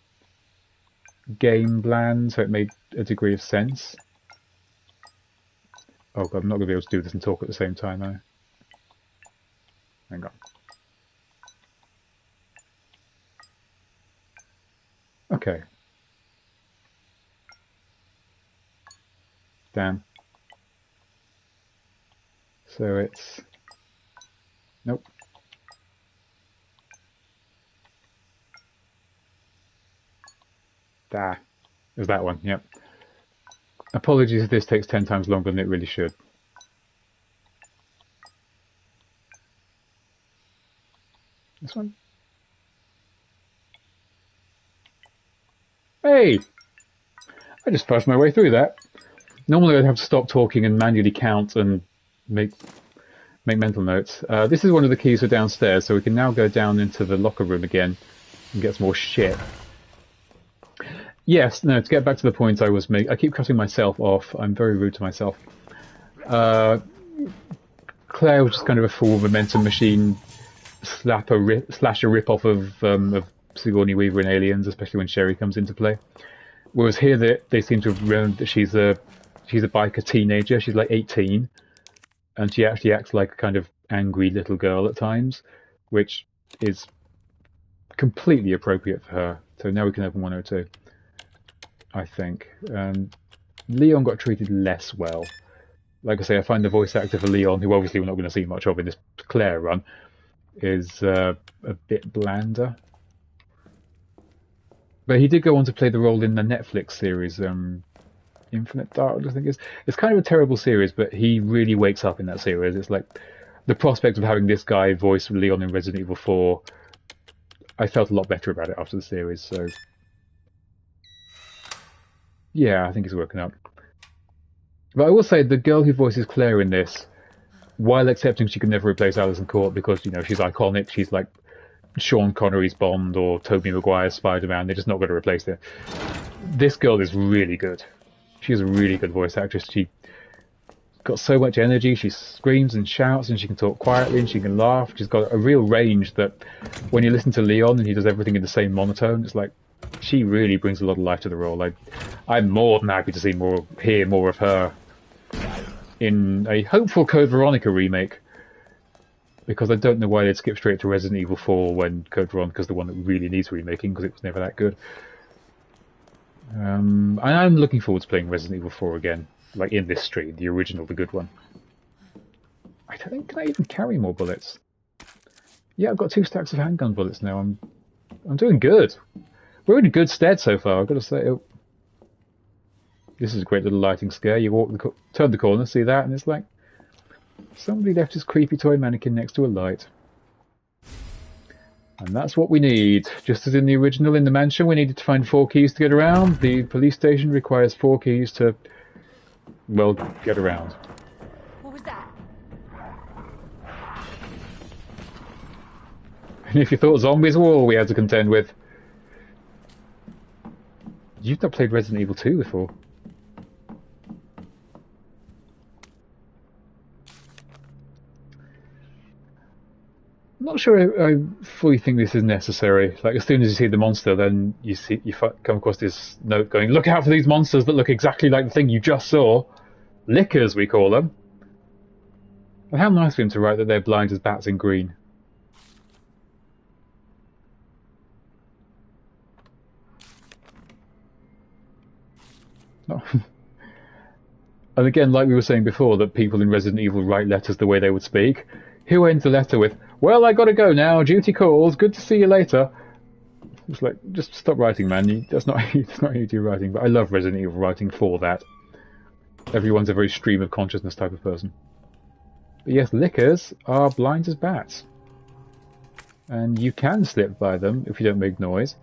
game bland, so it made a degree of sense. Oh god, I'm not going to be able to do this and talk at the same time though. Hang on. Okay. Damn. So it's... Nope. It was that one, yep. Apologies if this takes 10 times longer than it really should. This one? Hey! I just pushed my way through that. Normally I'd have to stop talking and manually count and make mental notes. This is one of the keys for downstairs, so we can now go down into the locker room again and get some more shit. Yes, no, to get back to the point I was making, I keep cutting myself off. I'm very rude to myself. Claire was just kind of a full momentum machine slasher rip-off of Sigourney Weaver in Aliens, especially when Sherry comes into play. Whereas here they seem to have remembered that she's a biker teenager. She's like 18, and she actually acts like a kind of angry little girl at times, which is completely appropriate for her. So now we can open 102, I think. Leon got treated less well. Like I say, I find the voice actor for Leon, who obviously we're not going to see much of in this Claire run, is a bit blander. But he did go on to play the role in the Netflix series, Infinite Dark, I think it is. It's kind of a terrible series, but he really wakes up in that series. It's like the prospect of having this guy voice Leon in Resident Evil 4, I felt a lot better about it after the series, so yeah, I think he's working out. But I will say, the girl who voices Claire in this, while accepting she can never replace Alison Court because, you know, she's iconic, she's like Sean Connery's Bond or Tobey Maguire's Spider-Man, they're just not going to replace her. This girl is really good. She's a really good voice actress. She got so much energy, she screams and shouts, and she can talk quietly, and she can laugh. She's got a real range that, when you listen to Leon and he does everything in the same monotone, it's like, she really brings a lot of life to the role. I'm more than happy to hear more of her in a hopeful Code Veronica remake, because I don't know why they'd skip straight to Resident Evil 4 when Code Veronica's the one that really needs remaking, because it was never that good. And I'm looking forward to playing Resident Evil 4 again, like in this stream, the original, the good one. I don't think, can I even carry more bullets? Yeah, I've got 2 stacks of handgun bullets now. I'm doing good. We're in a good stead so far, I've got to say. Oh. This is a great little lighting scare. You turn the corner, see that, and it's like somebody left his creepy toy mannequin next to a light. And that's what we need. Just as in the original, in the mansion, we needed to find 4 keys to get around. The police station requires 4 keys to, well, get around. What was that? And if you thought zombies were all we had to contend with, you've not played Resident Evil 2 before. I'm not sure I fully think this is necessary. Like, as soon as you see the monster, then you come across this note going, look out for these monsters that look exactly like the thing you just saw. Lickers, we call them. And how nice of him to write that they're blind as bats in green. Oh. And again, like we were saying before, that people in Resident Evil write letters the way they would speak. Who ends the letter with, well, I gotta go now, duty calls, good to see you later. It's like, just stop writing, man. That's not how you do writing. But I love Resident Evil writing for that. Everyone's a very stream of consciousness type of person. But yes, lickers are blind as bats. And you can slip by them if you don't make noise,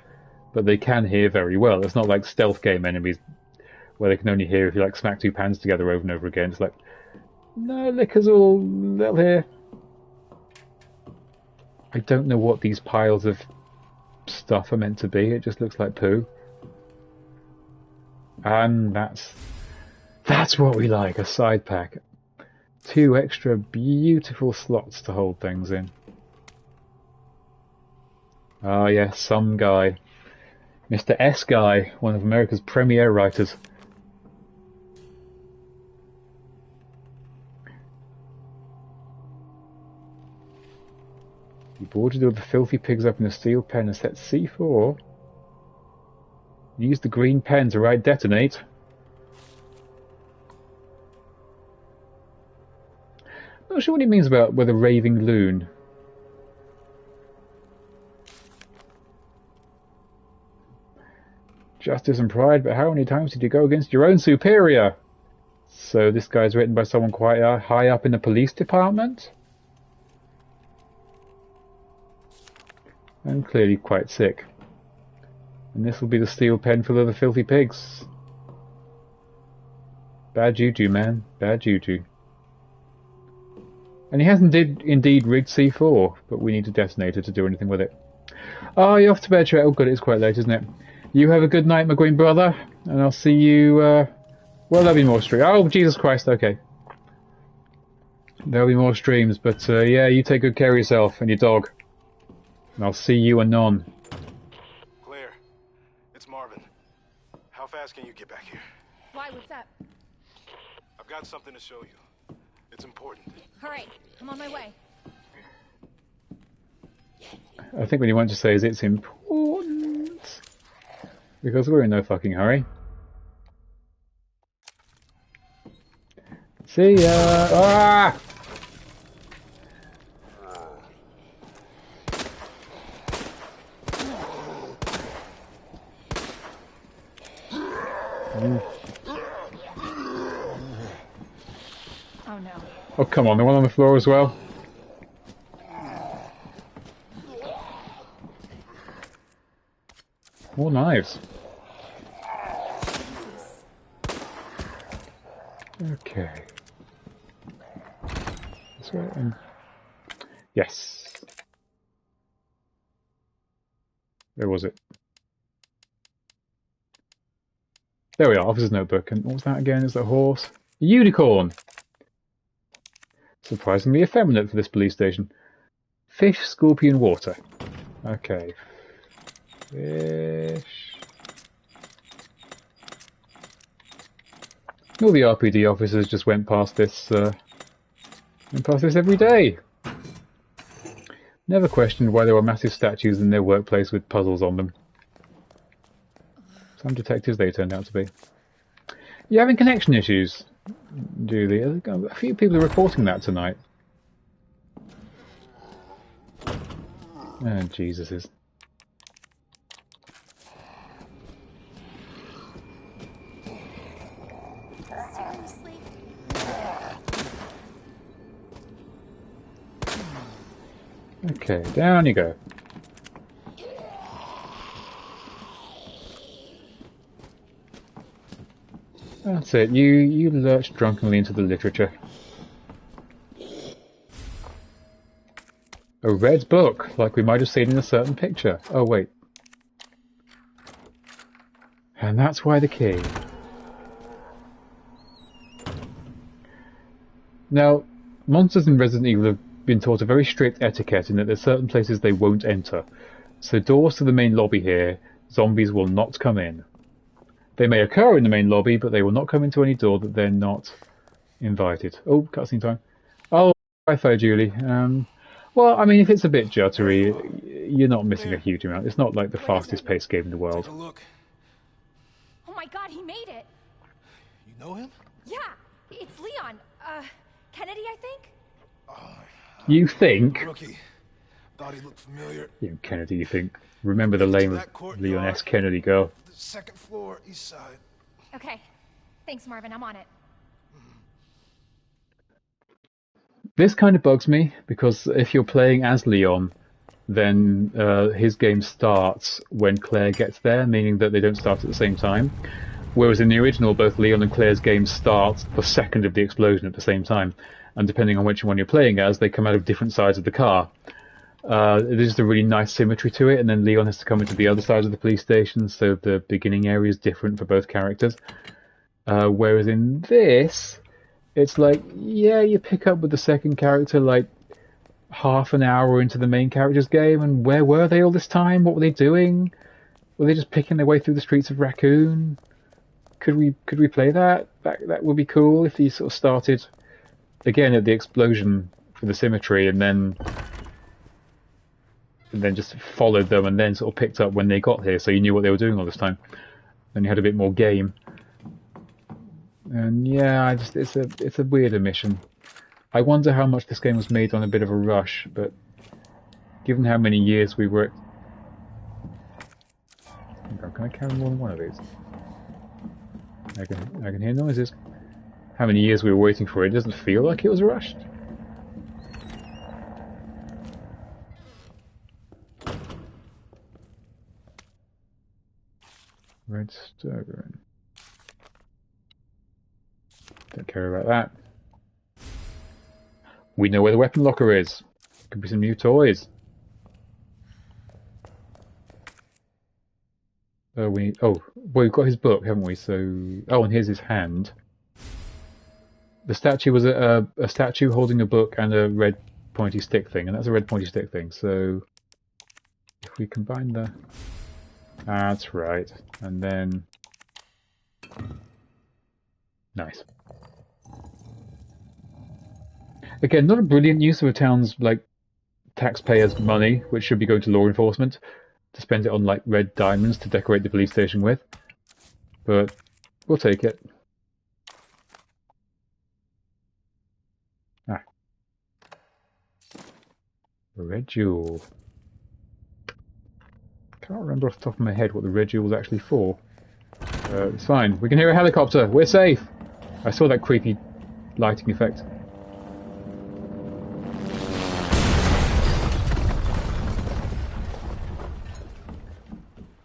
but they can hear very well. It's not like stealth game enemies where they can only hear if you like smack 2 pans together over and over again. It's like, no, lickers they'll hear. I don't know what these piles of stuff are meant to be. It just looks like poo. And that's what we like, a side pack. 2 extra beautiful slots to hold things in. Ah yes, some guy. Mr. S. Guy, one of America's premier writers. You boarded all the filthy pigs up in a steel pen and set C4. Use the green pen to write detonate. Not sure what he means about with a raving loon. Justice and pride, but how many times did you go against your own superior? So this guy's written by someone quite high up in the police department? And clearly quite sick. And this will be the steel pen full of the filthy pigs. Bad juju, man. Bad juju. And he hasn't indeed rigged C4, but we need a detonator to do anything with it. Oh, you're off to bed, Shrek. Oh, good, it's quite late, isn't it? You have a good night, my green brother, and I'll see you, well, there'll be more streams. Oh, Jesus Christ, okay. There'll be more streams, but, yeah, you take good care of yourself and your dog. And I'll see you anon. Claire, it's Marvin. How fast can you get back here? Why? What's up? I've got something to show you. It's important. All right, I'm on my way. I think what you want to say is it's important. Because we're in no fucking hurry. See ya! Ah! Oh no. Oh, come on, the one on the floor as well. More knives. Okay. This way. Yes. Where was it? There we are, officer's notebook. And what was that again? Is that a horse? A unicorn! Surprisingly effeminate for this police station. Fish, scorpion, water. Okay. Fish. All the RPD officers just went past this every day. Never questioned why there were massive statues in their workplace with puzzles on them. Some detectives they turned out to be. You're having connection issues, Julie. A few people are reporting that tonight. Oh, Jesuses. Seriously? Okay, down you go. That's it. You lurched drunkenly into the literature. A red book, like we might have seen in a certain picture. Oh, wait. And that's why the key. Now, monsters in Resident Evil have been taught a very strict etiquette in that there's certain places they won't enter. So doors to the main lobby here, zombies will not come in. They may occur in the main lobby, but they will not come into any door that they're not invited. Oh, cutscene time. Oh, Wi-Fi, Julie. Well, I mean, if it's a bit jittery, you're not missing a huge amount. It's not like the fastest paced game in the world. Take a look. Oh my god, he made it! You know him? Yeah, it's Leon. Kennedy, I think? You think? Rookie. Thought he looked familiar. You Kennedy, you think? Remember the name of Leon S. Kennedy, girl. The second floor, east side. Okay. Thanks, Marvin. I'm on it. This kind of bugs me, because if you're playing as Leon, then his game starts when Claire gets there, meaning that they don't start at the same time. Whereas in the original, both Leon and Claire's games start the second of the explosion at the same time. And depending on which one you're playing as, they come out of different sides of the car. There's just a really nice symmetry to it, and then Leon has to come into the other side of the police station, so the beginning area is different for both characters. Whereas in this, it's like, yeah, you pick up with the second character like half an hour into the main character's game, and where were they all this time? What were they doing? Were they just picking their way through the streets of Raccoon? Could we play that? That would be cool if he sort of started again at the explosion for the symmetry, and then just followed them, and then sort of picked up when they got here, so you knew what they were doing all this time. Then you had a bit more game. And yeah, it's a weird omission. I wonder how much this game was made on a bit of a rush, but given how many years we were... Can I carry more than one of these? I can hear noises. How many years we were waiting for it, it doesn't feel like it was rushed. Redstone. Don't care about that. We know where the weapon locker is. Could be some new toys. Oh, well, we've got his book, haven't we? So, oh, and here's his hand. The statue was a statue holding a book and a red pointy stick thing, and that's a red pointy stick thing. So, if we combine the, that's right, and then nice. Again, not a brilliant use of a town's like taxpayers' money, which should be going to law enforcement, to spend it on like red diamonds to decorate the police station with. But we'll take it. Ah. A red jewel. Can't remember off the top of my head what the red jewel was actually for. It's fine. We can hear a helicopter. We're safe. I saw that creepy lighting effect.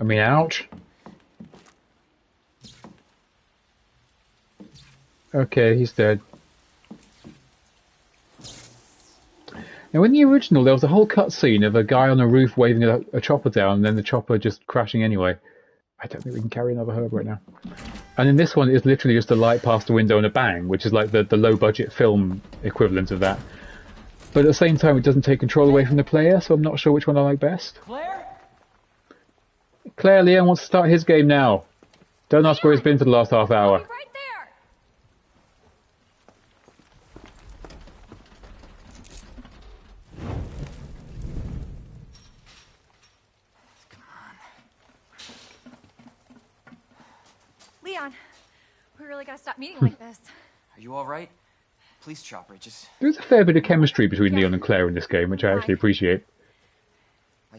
I mean, ouch. Okay, he's dead. Now, in the original, there was a whole cutscene of a guy on a roof waving a chopper down, and then the chopper just crashing anyway. I don't think we can carry another herb right now. And in this one, it's literally just a light past the window and a bang, which is like the low-budget film equivalent of that. But at the same time, it doesn't take control away from the player, so I'm not sure which one I like best. Claire, Leon wants to start his game now. Don't ask where he's been for the last half hour. Right there. Leon, we really gotta stop meeting like this. Are you alright? Police chopper, just... There's a fair bit of chemistry between Leon and Claire in this game, which I actually appreciate.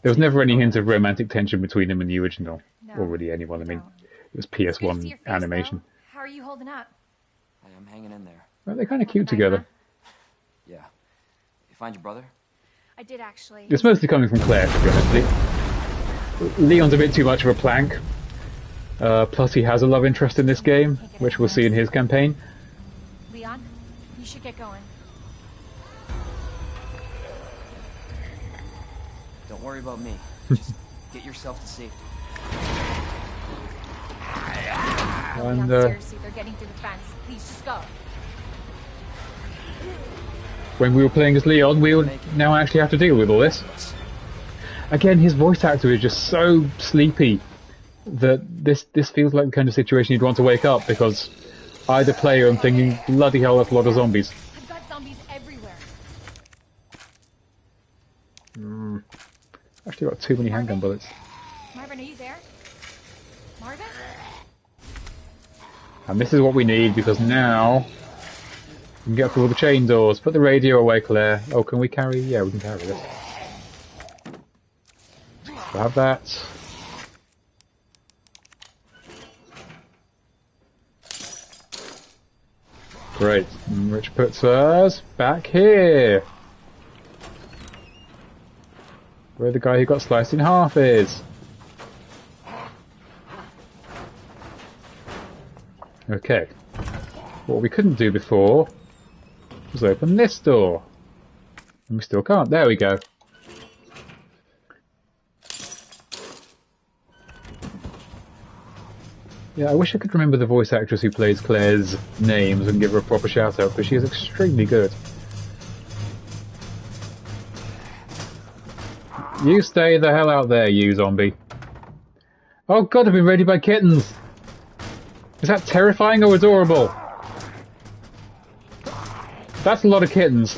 There was never any hint of romantic tension between them in the original, or really anyone. I mean, it was PS1 animation. How are you holding up? I'm hanging in there. Well, they're kind of cute together. Yeah. You find your brother? I did actually. It's mostly coming from Claire, to be honest. Leon's a bit too much of a plank. Plus, he has a love interest in this game, which we'll see in his campaign. Leon, you should get going. Don't worry about me. Just get yourself to safety. And, Leon, seriously, they're getting through the fence. Please, just go. When we were playing as Leon, we would now actually have to deal with all this. Again, his voice actor is just so sleepy that this feels like the kind of situation you'd want to wake up, because either player I'm thinking, bloody hell, that's a lot of zombies. I've got zombies everywhere. Actually got too many handgun bullets. Marvin, are you there? Marvin? And this is what we need, because now we can get through all the chain doors. Put the radio away, Claire. Oh, can we carry? Yeah, we can carry this. We'll have that. Great. Which puts us back here, where the guy who got sliced in half is. Okay. What we couldn't do before was open this door. And we still can't. There we go. Yeah, I wish I could remember the voice actress who plays Claire's names and give her a proper shout out, because she is extremely good. You stay the hell out there, you zombie. Oh god, I've been raided by kittens! Is that terrifying or adorable? That's a lot of kittens.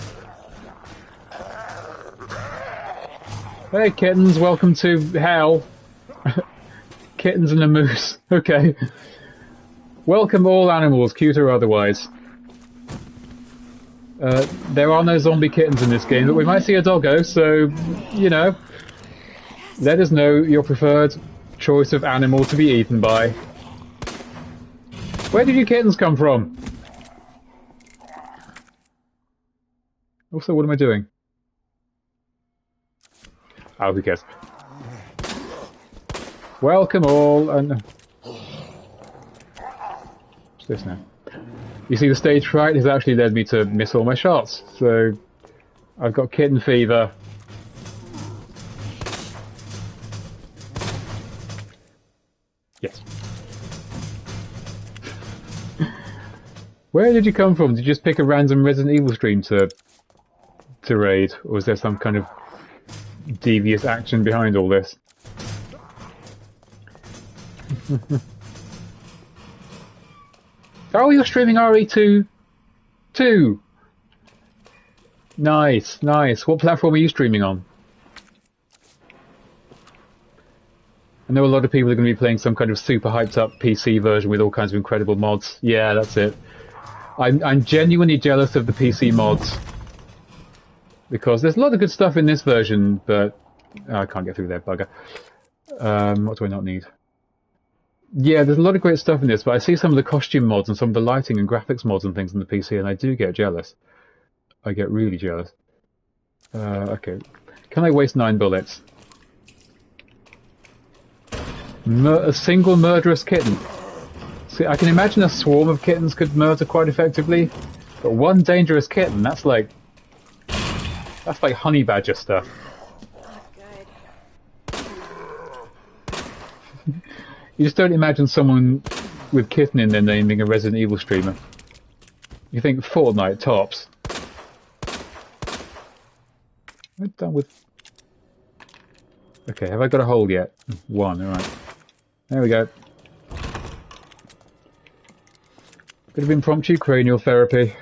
Hey kittens, welcome to hell. Kittens and a moose. Okay. Welcome all animals, cute or otherwise. There are no zombie kittens in this game, but we might see a doggo, so, you know, let us know your preferred choice of animal to be eaten by. Where did you kittens come from? Also, what am I doing? Oh, who cares? Welcome all, and what's this now? You see, the stage fright has actually led me to miss all my shots. So I've got kitten fever. Yes. Where did you come from? Did you just pick a random Resident Evil stream to raid? Or was there some kind of devious action behind all this? Oh, you're streaming RE2 too. Nice, nice. What platform are you streaming on? I know a lot of people are going to be playing some kind of super hyped up PC version with all kinds of incredible mods. Yeah, that's it. I'm genuinely jealous of the PC mods because there's a lot of good stuff in this version, but I can't get through there, bugger. What do I not need? Yeah, there's a lot of great stuff in this, but I see some of the costume mods and some of the lighting and graphics mods and things on the PC, and I do get jealous. I get really jealous. Okay. Can I waste 9 bullets? A single murderous kitten. See, I can imagine a swarm of kittens could murder quite effectively, but one dangerous kitten, that's like honey badger stuff. You just don't imagine someone with kitten in their name being a Resident Evil streamer. You think Fortnite tops. We're done with... Okay, have I got a hole yet? 1, alright. There we go. Could have impromptu cranial therapy.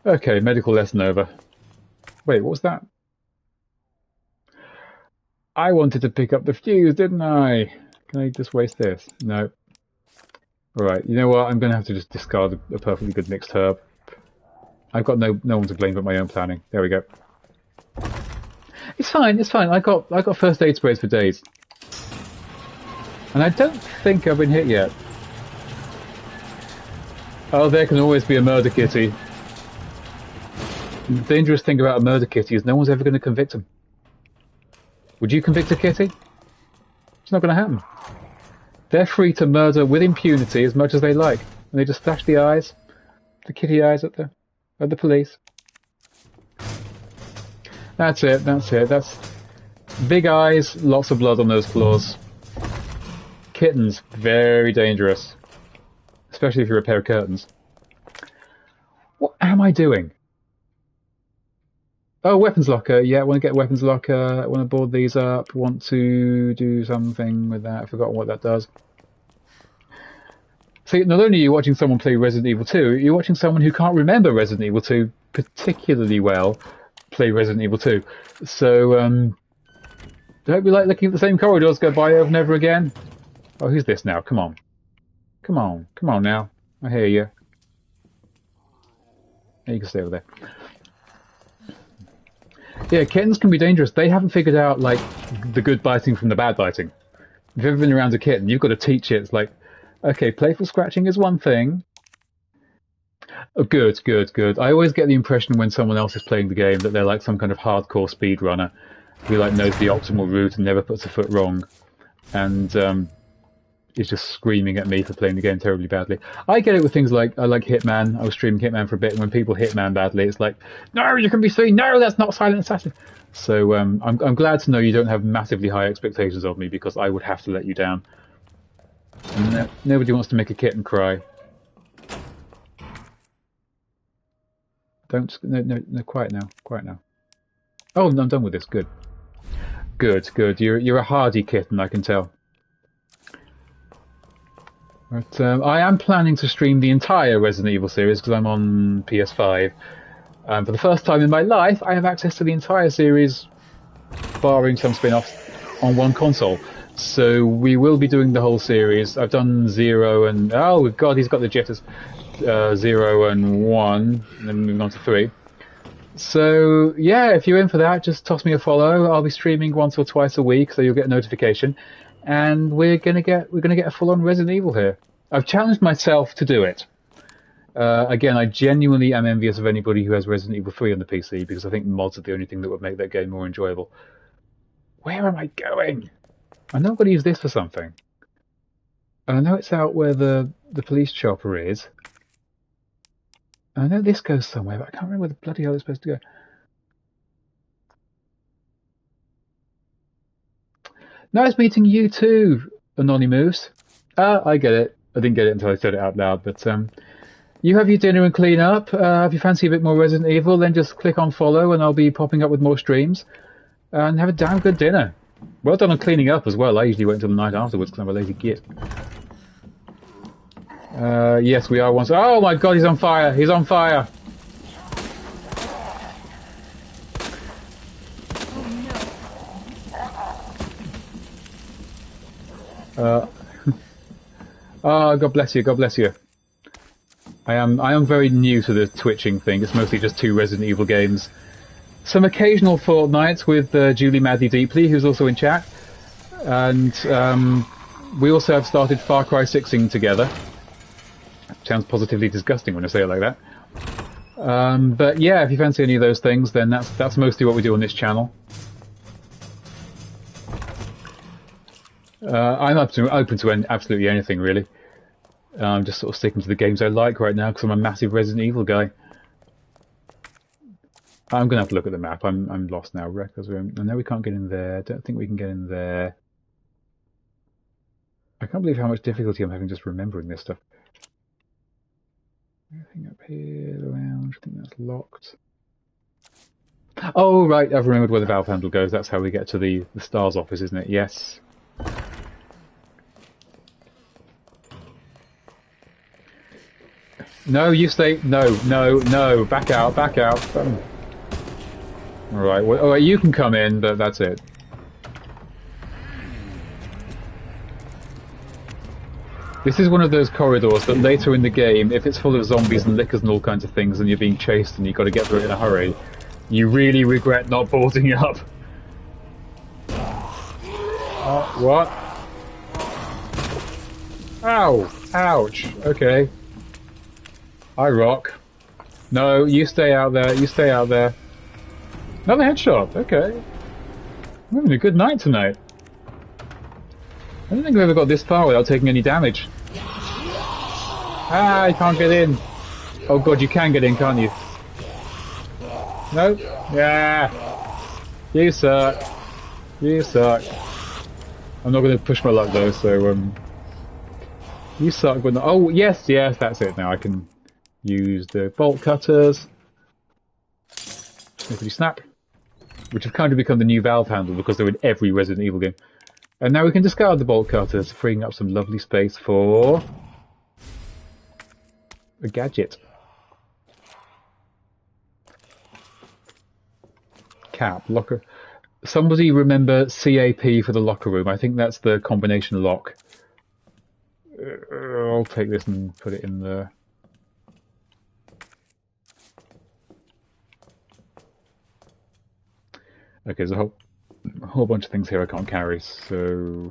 Okay, medical lesson over. Wait, what was that? I wanted to pick up the fuse, didn't I? Can I just waste this? No. Alright, you know what? I'm going to have to just discard a perfectly good mixed herb. I've got no one to blame but my own planning. There we go. It's fine, it's fine. I got first aid sprays for days. And I don't think I've been hit yet. Oh, there can always be a murder kitty. The dangerous thing about a murder kitty is no one's ever going to convict him. Would you convict a kitty? It's not going to happen. They're free to murder with impunity as much as they like. And they just flash the eyes, the kitty eyes at the police. That's it, that's it. That's big eyes, lots of blood on those claws. Kittens, very dangerous. Especially if you repair curtains. What am I doing? Oh, weapons locker. Yeah, I want to get weapons locker. I want to board these up. Want to do something with that. I've forgotten what that does. See, not only are you watching someone play Resident Evil 2, you're watching someone who can't remember Resident Evil 2 particularly well play Resident Evil 2. So, don't be like looking at the same corridors go by over and over again. Oh, who's this now? Come on. Come on. Come on now. I hear you. You can stay over there. Yeah, kittens can be dangerous. They haven't figured out, like, the good biting from the bad biting. If you've ever been around a kitten, you've got to teach it. It's like, okay, playful scratching is one thing. Oh, good, good, good. I always get the impression when someone else is playing the game that they're like some kind of hardcore speedrunner who, like, knows the optimal route and never puts a foot wrong. And, is just screaming at me for playing the game terribly badly. I get it with things like, I like Hitman. I was streaming Hitman for a bit, and when people Hitman badly, it's like, no, you can be seen. No, that's not Silent Assassin. So I'm glad to know you don't have massively high expectations of me, because I would have to let you down. And nobody wants to make a kitten cry. No, quiet now, quiet now. Oh, no, I'm done with this. Good, good, good. You're a hardy kitten, I can tell. But I am planning to stream the entire Resident Evil series because I'm on PS5. For the first time in my life, I have access to the entire series, barring some spin-offs, on one console. So we will be doing the whole series. I've done 0 and... Oh, God, he's got the jitters. 0 and 1, and then moving on to 3. So, yeah, if you're in for that, just toss me a follow. I'll be streaming once or twice a week, so you'll get a notification. And we're gonna get a full-on Resident Evil here. I've challenged myself to do it. Again, I genuinely am envious of anybody who has Resident Evil 3 on the PC, because I think mods are the only thing that would make that game more enjoyable. Where am I going? I know I'm going to use this for something. And I know it's out where the police chopper is. And I know this goes somewhere, but I can't remember where the bloody hell it's supposed to go. Nice meeting you too, Anonymous. I get it. I didn't get it until I said it out loud, but you have your dinner and clean up. If you fancy a bit more Resident Evil, then just click on follow and I'll be popping up with more streams. And have a damn good dinner. Well done on cleaning up as well. I usually wait until the night afterwards because I'm a lazy git. Yes, we are once. Oh my god, he's on fire! He's on fire! Oh, God bless you, God bless you. I am very new to the twitching thing. It's mostly just 2 Resident Evil games. Some occasional Fortnites with Julie Madly Deeply, who's also in chat. And we also have started Far Cry 6ing together. Sounds positively disgusting when I say it like that. But yeah, if you fancy any of those things, then that's mostly what we do on this channel. I'm open to absolutely anything, really. I'm just sort of sticking to the games I like right now because I'm a massive Resident Evil guy. I'm going to have to look at the map. I'm lost now. Records room. I know we can't get in there. Don't think we can get in there. I can't believe how much difficulty I'm having just remembering this stuff. Anything up here? The lounge. I think that's locked. Oh, right. I've remembered where the valve handle goes. That's how we get to the STARS office, isn't it? Yes. No, you stay. No, no, no. Back out, back out. Alright, well, oh, you can come in, but that's it. This is one of those corridors that later in the game, if it's full of zombies and lickers and all kinds of things, and you're being chased and you've got to get through it in a hurry, you really regret not boarding up. What? Ow! Ouch! Okay. I rock. No, you stay out there, you stay out there. Another headshot, okay. I'm having a good night tonight. I don't think I've ever got this far without taking any damage. Ah, you can't get in. Oh god, you can get in, can't you? Nope. Yeah. You suck. You suck. I'm not going to push my luck though, so you suck when oh yes, yes, that's it. Now I can use the bolt cutters. Snippity snap. Which have kind of become the new valve handle because they're in every Resident Evil game. And now we can discard the bolt cutters, freeing up some lovely space for a gadget. Cap, locker. Somebody remember CAP for the locker room. I think that's the combination lock. I'll take this and put it in there. Okay, there's a whole bunch of things here I can't carry, so...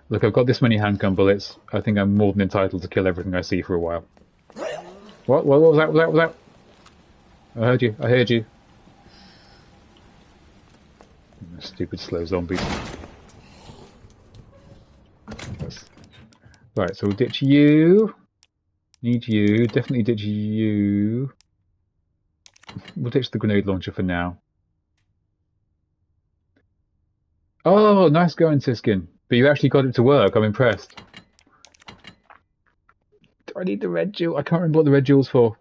Look, I've got this many handgun bullets. I think I'm more than entitled to kill everything I see for a while. What was that? What was that? I heard you. I heard you. Stupid slow zombies. Right, so we'll ditch you. Need you. Definitely ditch you. We'll ditch the grenade launcher for now. Oh, nice going, Siskin. But you actually got it to work. I'm impressed. Do I need the red jewel? I can't remember what the red jewel's for.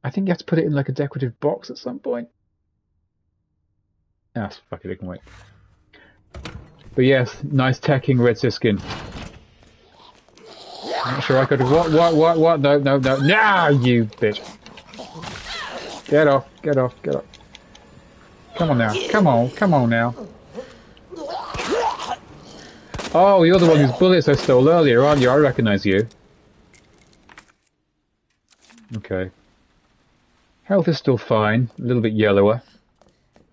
I think you have to put it in like a decorative box at some point. Ah, fuck it, I can wait. But yes, nice teching red Siskin. Not sure I could have... What? No, no, no. Nah, you bitch. Get off, get off, get off. Come on now. Come on now. Oh, you're the one whose bullets I stole earlier, aren't you? I recognise you. Okay. Health is still fine. A little bit yellower.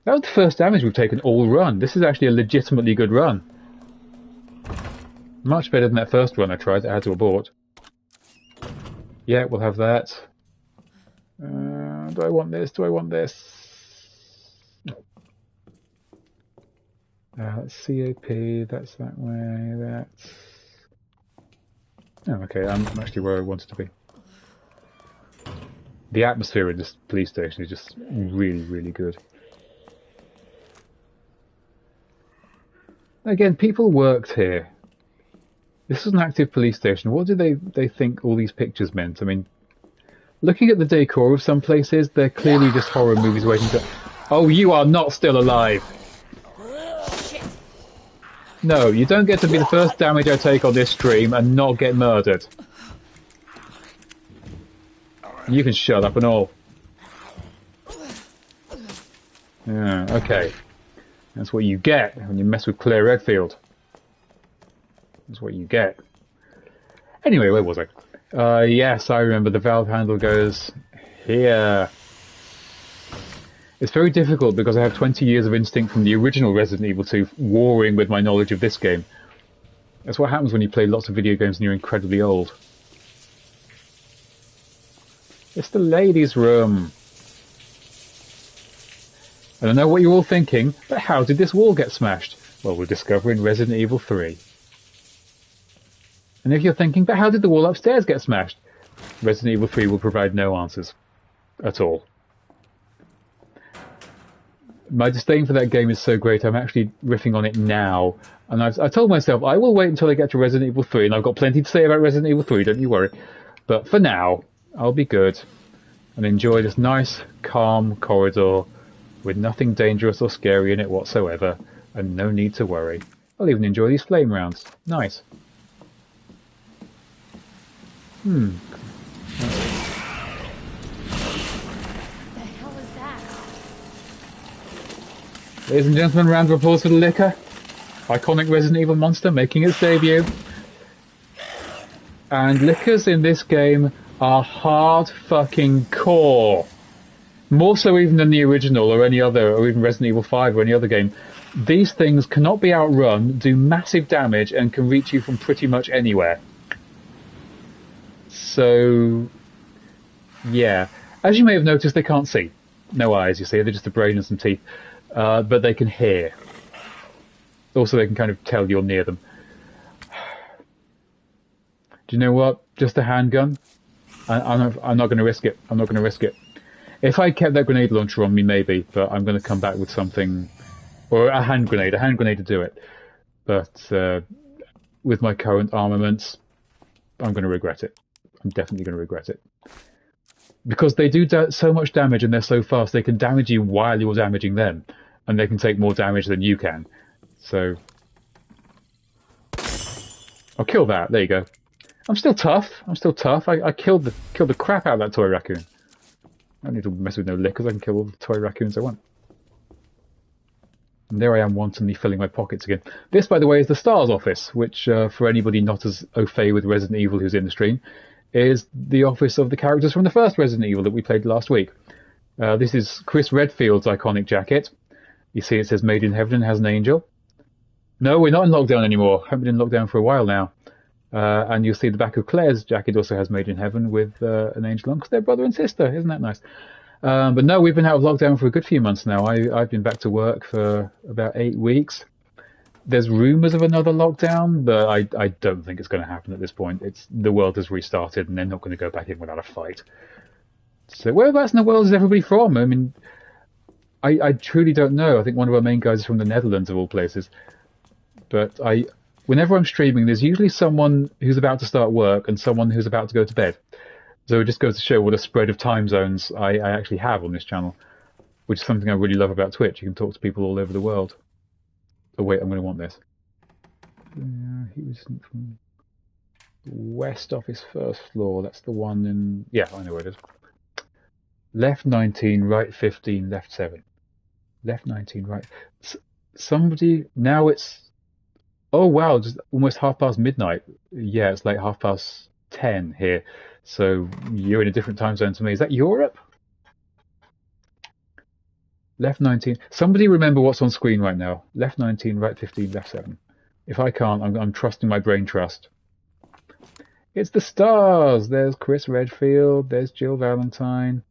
That was the first damage we've taken all run. This is actually a legitimately good run. Much better than that first run I tried that I had to abort. Yeah, we'll have that. Do I want this? Do I want this? That's CAP, that's that way, that's... Oh, okay, I'm actually where I wanted to be. The atmosphere in this police station is just really, really good. Again, people worked here. This is an active police station. What do they think all these pictures meant? I mean, looking at the decor of some places, they're clearly just horror movies waiting to... Oh, you are not still alive! Shit. No, you don't get to be the first damage I take on this stream and not get murdered. You can shut up and all. Yeah, okay. That's what you get when you mess with Claire Redfield. That's what you get. Anyway, where was I? Yes, I remember the valve handle goes here. It's very difficult because I have 20 years of instinct from the original Resident Evil 2 warring with my knowledge of this game. That's what happens when you play lots of video games and you're incredibly old. It's the ladies' room. I don't know what you're all thinking, but how did this wall get smashed? Well, we'll discover in Resident Evil 3. And if you're thinking, but how did the wall upstairs get smashed? Resident Evil 3 will provide no answers. At all. My disdain for that game is so great, I'm actually riffing on it now. And I told myself, I will wait until I get to Resident Evil 3, and I've got plenty to say about Resident Evil 3, don't you worry. But for now, I'll be good and enjoy this nice, calm corridor with nothing dangerous or scary in it whatsoever, and no need to worry. I'll even enjoy these flame rounds. Nice. The hell is that? Ladies and gentlemen, round of applause for the liquor. Iconic Resident Evil monster making its debut. And liquors in this game are hard fucking core. More so even than the original or any other, or even Resident Evil 5 or any other game. These things cannot be outrun, do massive damage, and can reach you from pretty much anywhere. So, yeah. As you may have noticed, they can't see. No eyes, you see. They're just a brain and some teeth. But they can hear. Also, they can kind of tell you're near them. Do you know what? Just a handgun? I'm not going to risk it. I'm not going to risk it. If I kept that grenade launcher on me, maybe. But I'm going to come back with something... Or a hand grenade. A hand grenade to do it. But with my current armaments, I'm going to regret it. I'm definitely going to regret it. Because they do so much damage and they're so fast, they can damage you while you're damaging them. And they can take more damage than you can. So... I'll kill that. There you go. I'm still tough. I'm still tough. I killed the crap out of that toy raccoon. I don't need to mess with no lickers. I can kill all the toy raccoons I want. And there I am wantonly filling my pockets again. This, by the way, is the STARS office, which, for anybody not as au fait with Resident Evil who's in the stream, is the office of the characters from the first Resident Evil that we played last week. This is Chris Redfield's iconic jacket. You see it says Made in Heaven and has an angel. No, we're not in lockdown anymore. Haven't been in lockdown for a while now. And you'll see the back of Claire's jacket also has Made in Heaven with an angel on, because they're brother and sister. Isn't that nice? But no, we've been out of lockdown for a good few months now. I've been back to work for about 8 weeks. There's rumours of another lockdown, but I don't think it's going to happen at this point. The world has restarted, and they're not going to go back in without a fight. So whereabouts in the world is everybody from? I mean, I truly don't know. I think one of our main guys is from the Netherlands, of all places. But whenever I'm streaming, there's usually someone who's about to start work and someone who's about to go to bed. So it just goes to show what a spread of time zones I actually have on this channel, which is something I really love about Twitch. You can talk to people all over the world. Oh wait, I'm going to want this. He was from west office, first floor. That's the one in... Yeah, I know where it is. Left 19, right 15, left 7. Left 19, right... Somebody... Now it's... Oh wow, just almost midnight. Yeah, it's like 10:30 here. So you're in a different time zone to me. Is that Europe? Left 19. Somebody remember what's on screen right now. Left 19, right 15, left 7. If I can't, I'm trusting my brain trust. It's the STARS. There's Chris Redfield. There's Jill Valentine.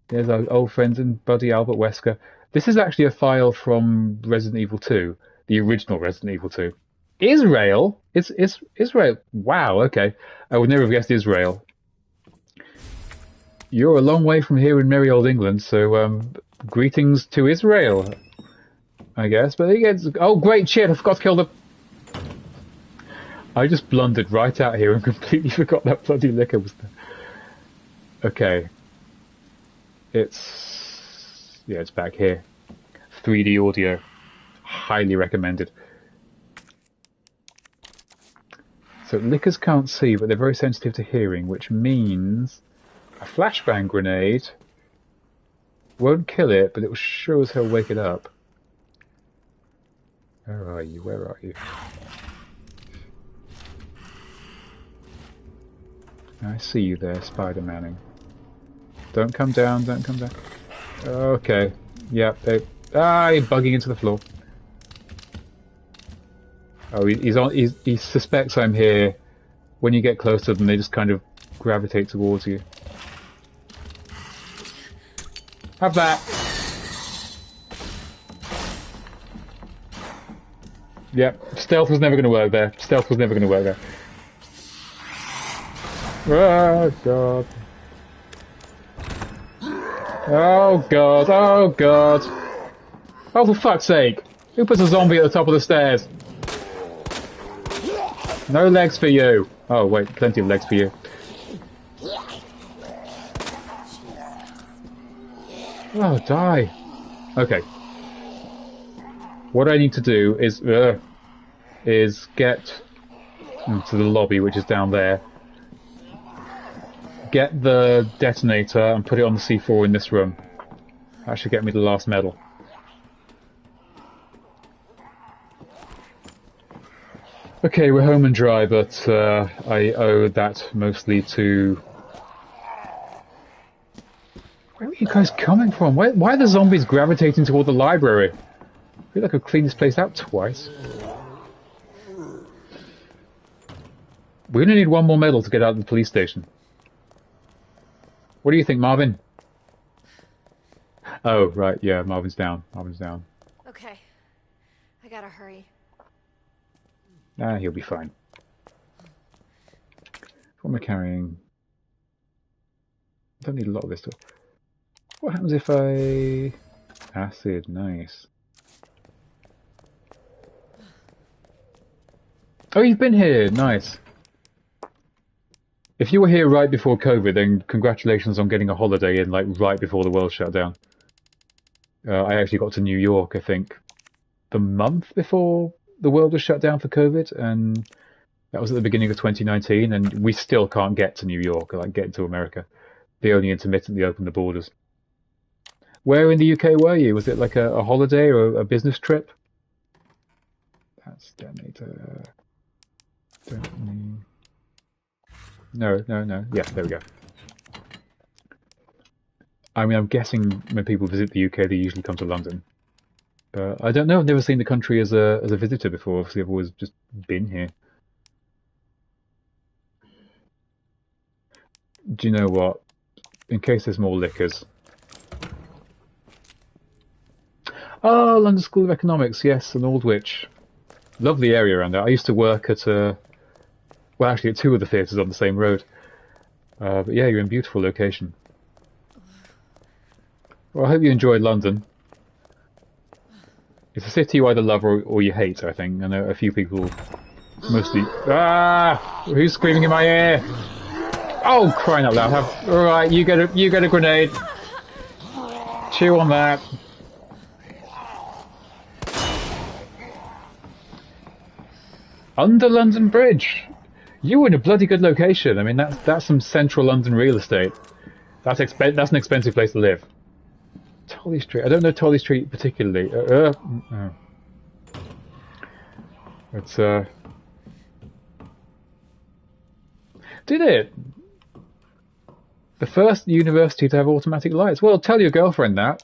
There's our old friends and buddy Albert Wesker. This is actually a file from Resident Evil 2. The original Resident Evil 2. Israel? It's Israel. Wow, okay. I would never have guessed Israel. You're a long way from here in merry old England, so greetings to Israel, I guess. But he gets... Oh, great shit, I forgot to kill the... I just blundered right out here and completely forgot that bloody liquor was there. Okay. It's back here. 3D audio. Highly recommended. So lickers can't see, but they're very sensitive to hearing, which means a flashbang grenade won't kill it, but it will sure as hell wake it up. Where are you? Where are you? I see you there, Spider-Manning. Don't come down, don't come down. Okay. Yep. He's bugging into the floor. Oh, he suspects I'm here. When you get close to them, they just kind of gravitate towards you. Have that. Yep. Stealth was never going to work there. Stealth was never going to work there. Oh, God. Oh, God. Oh, God. Oh, for fuck's sake. Who puts a zombie at the top of the stairs? No legs for you. Oh, wait. Plenty of legs for you. Oh, die. Okay. What I need to do is get to the lobby, which is down there. Get the detonator and put it on the C4 in this room. That should get me the last medal. Okay, we're home and dry, but I owe that mostly to... Where are you guys coming from? Why are the zombies gravitating toward the library? I feel like I've cleaned this place out twice. We only need one more medal to get out of the police station. What do you think, Marvin? Oh, right, yeah, Marvin's down. Marvin's down. Okay. I gotta hurry. Ah, he'll be fine. What am I carrying? I don't need a lot of this stuff. What happens if I... Acid, nice. Oh, you've been here, nice. If you were here right before COVID, then congratulations on getting a holiday in, like, right before the world shut down. I actually got to New York, I think, the month before the world was shut down for COVID, and that was at the beginning of 2019, and we still can't get to New York, like, get into America. They only intermittently open the borders. Where in the UK were you? Was it like a holiday or a business trip? That's detonator. Don't need... No. Yeah, there we go. I mean, I'm guessing when people visit the UK, they usually come to London. I don't know. I've never seen the country as a visitor before. Obviously, I've always just been here. Do you know what? In case there's more liquors. Oh, London School of Economics, yes, and Aldwych. Lovely area around there. I used to work at well, actually at two of the theatres on the same road. But yeah, you're in a beautiful location. Well, I hope you enjoyed London. It's a city you either love or you hate, I think. I know a few people mostly... Ah! Who's screaming in my ear? Oh, crying out loud. Alright, you get a grenade. Chew on that. Under London Bridge. You were in a bloody good location. I mean, that's some central London real estate. That's an expensive place to live. Tolley Street. I don't know Tolley Street particularly. It's Did it? The first university to have automatic lights. Well, tell your girlfriend that.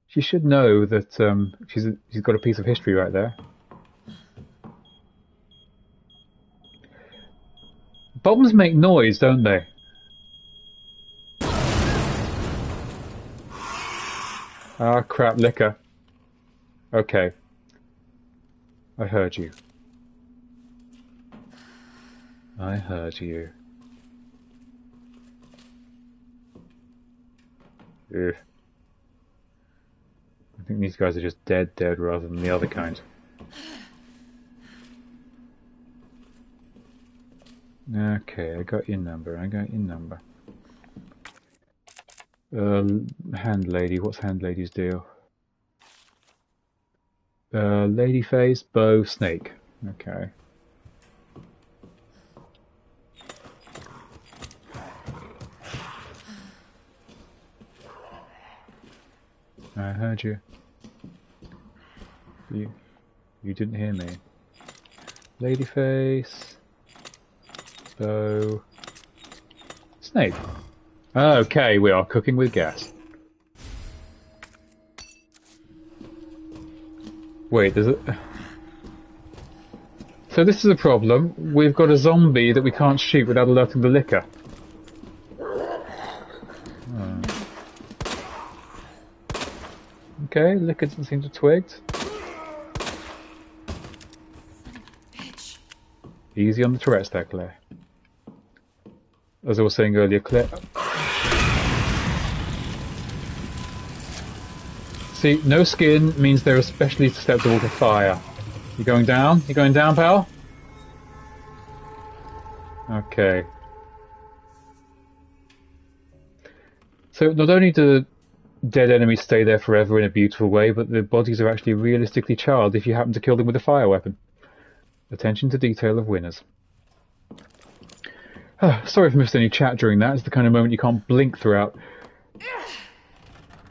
She should know that she's got a piece of history right there. Bombs make noise, don't they? Ah, crap, liquor. Okay. I heard you. I heard you. Ugh. I think these guys are just dead rather than the other kind. Okay, I got your number, Hand lady, what's hand lady's deal? Lady face, bow, snake. Okay. I heard you. You didn't hear me. Lady face, bow, snake. Okay, we are cooking with gas. Wait, there's a... So this is a problem. We've got a zombie that we can't shoot without alerting the licker. Oh. Okay, licker doesn't seem to have twigged. Easy on the Tourette's there, Claire. As I was saying earlier, Claire... See, no skin means they're especially susceptible to fire. You going down? You going down, pal? Okay. So not only do dead enemies stay there forever in a beautiful way, but the bodies are actually realistically charred if you happen to kill them with a fire weapon. Attention to detail of winners. Sorry if I missed any chat during that. It's the kind of moment you can't blink throughout.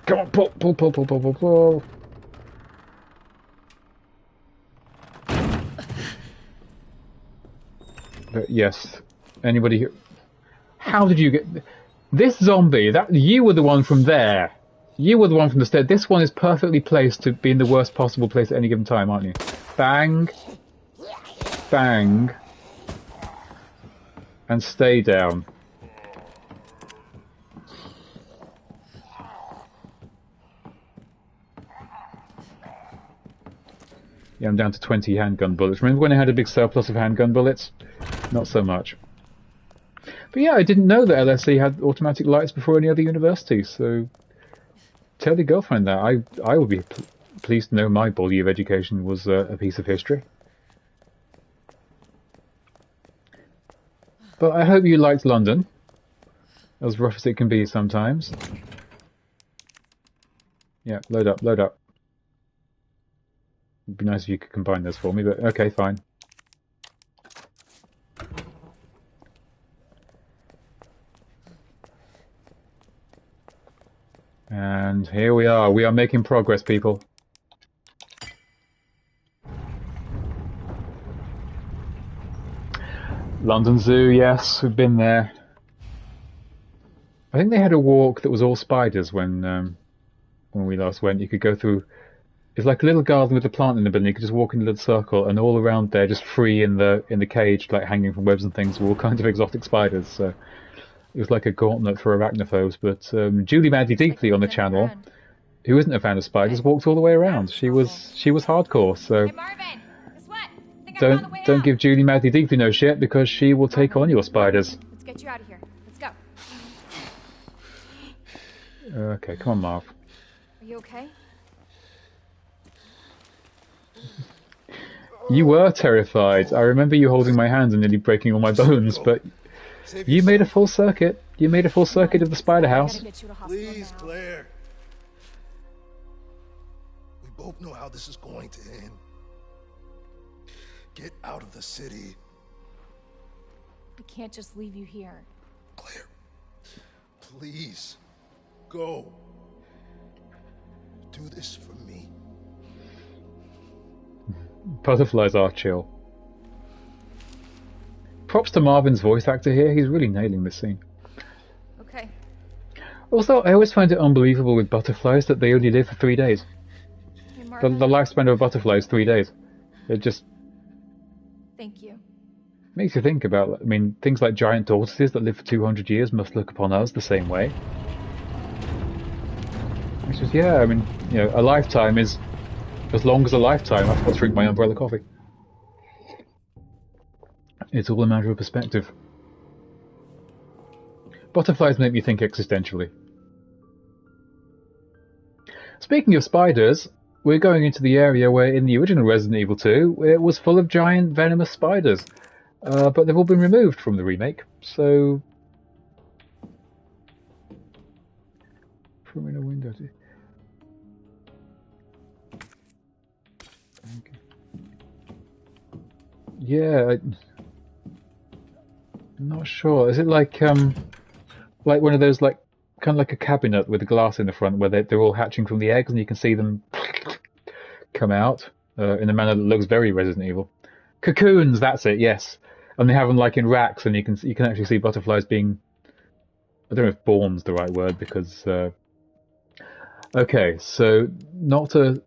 Come on, pull, pull, pull, pull, pull, pull, pull. But yes, anybody who... How did you get... This zombie, that you were the one from there. You were the one from the stairs. This one is perfectly placed to be in the worst possible place at any given time, aren't you? Bang. Bang. And stay down. Yeah, I'm down to 20 handgun bullets. Remember when I had a big surplus of handgun bullets? Not so much. But yeah, I didn't know that LSE had automatic lights before any other university, so tell your girlfriend that. I would be pleased to know my body of education was a piece of history. But I hope you liked London, as rough as it can be sometimes. Yeah, load up, load up. It'd be nice if you could combine those for me, but okay, fine. And here we are making progress, people. London Zoo, yes, we've been there. I think they had a walk that was all spiders when we last went. You could go through... It's like a little garden with a plant in the middle. You could just walk in a little circle, and all around there, just free in the cage, like hanging from webs and things, were all kinds of exotic spiders. So it was like a gauntlet for arachnophobes. But Julie Maddy Deeply on the channel, who isn't a fan of spiders, walked all the way around. She was hardcore. So Hey Marvin, guess what? I think I found the way don't out. give Julie Maddy Deeply no shit, because she will take on your spiders. Let's get you out of here. Let's go. Okay, come on, Marv. Are you okay? You were terrified. I remember you holding my hand and nearly breaking all my bones, but you made a full circuit. You made a full circuit of the spider I house. gotta get you to hospital Please, now. Claire. We both know how this is going to end. Get out of the city. I can't just leave you here. Claire, please, go. Do this for me. Butterflies are chill. Props to Marvin's voice actor here. He's really nailing this scene. Okay. Also, I always find it unbelievable with butterflies that they only live for 3 days. Hey The Marvin. lifespan of a butterfly is 3 days. It just Thank you. makes you think about, I mean, things like giant tortoises that live for 200 years must look upon us the same way. It's just, yeah, I mean, you know, a lifetime is As long as a lifetime, I've got to drink my umbrella coffee. It's all a matter of perspective. Butterflies make me think existentially. Speaking of spiders, we're going into the area where in the original Resident Evil 2 it was full of giant venomous spiders. But they've all been removed from the remake, so... From in a window to... Okay. Yeah, I'm not sure. Is it like one of those, like, kind of like a cabinet with a glass in the front where they're all hatching from the eggs and you can see them come out in a manner that looks very Resident Evil. Cocoons, that's it, yes. And they have them like in racks, and you can actually see butterflies being... I don't know if born's the right word, because... Okay, so not to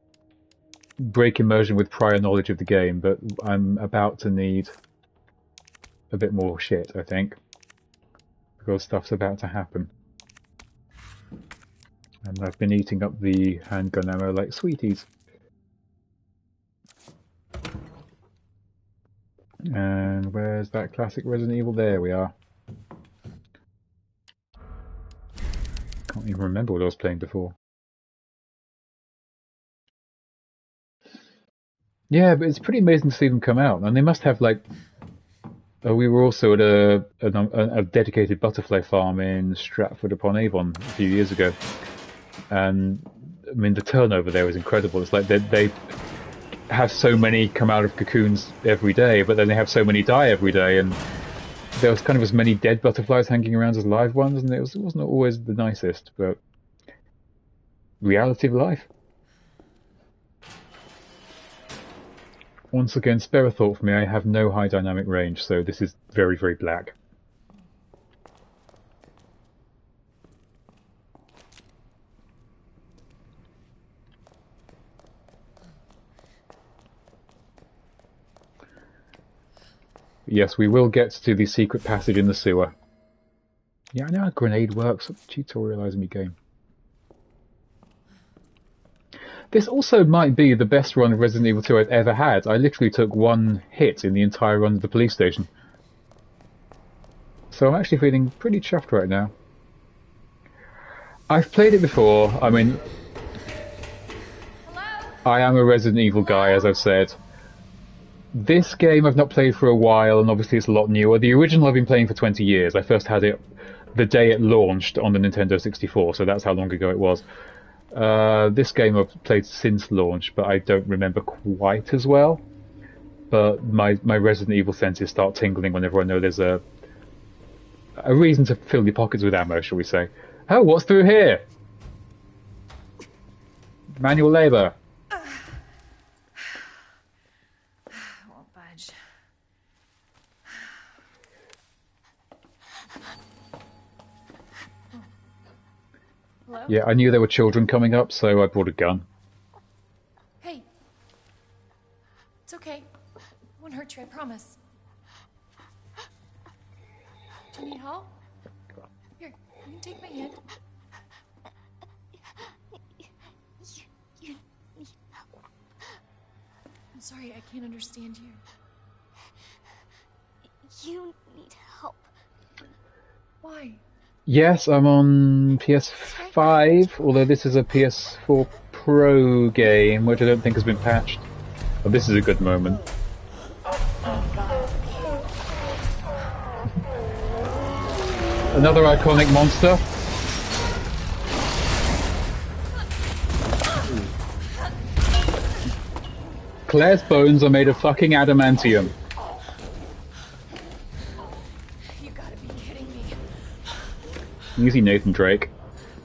break immersion with prior knowledge of the game, but I'm about to need a bit more shit, I think. Because stuff's about to happen. And I've been eating up the handgun ammo like sweeties. And where's that classic Resident Evil? There we are. Can't even remember what I was playing before. Yeah, but it's pretty amazing to see them come out. And they must have, like... we were also at a dedicated butterfly farm in Stratford-upon-Avon a few years ago. And, I mean, the turnover there is incredible. It's like they have so many come out of cocoons every day, but then they have so many die every day, and there was kind of as many dead butterflies hanging around as live ones, and it wasn't always the nicest, but reality of life. Once again, spare a thought for me, I have no high dynamic range, so this is very, very black. Yes, we will get to the secret passage in the sewer. Yeah, I know how a grenade works. Tutorialising me game. This also might be the best run of Resident Evil 2 I've ever had. I literally took one hit in the entire run of the police station. So I'm actually feeling pretty chuffed right now. I've played it before. I mean, I am a Resident Evil guy, as I've said. This game I've not played for a while, and obviously it's a lot newer. The original I've been playing for 20 years. I first had it the day it launched on the Nintendo 64, so that's how long ago it was. This game I've played since launch, but I don't remember quite as well. But my Resident Evil senses start tingling whenever I know there's a reason to fill your pockets with ammo, shall we say. Oh, what's through here? Manual labour. Won't budge. Hello? Yeah, I knew there were children coming up, so I brought a gun. Hey. It's okay. Won't hurt you, I promise. Do you need help? Here, you can take my hand. I'm sorry, I can't understand you. You need help. Why? Yes, I'm on PS5, although this is a PS4 Pro game, which I don't think has been patched. Oh, this is a good moment. Another iconic monster. Claire's bones are made of fucking adamantium. You gotta be kidding me. Easy, Nathan Drake.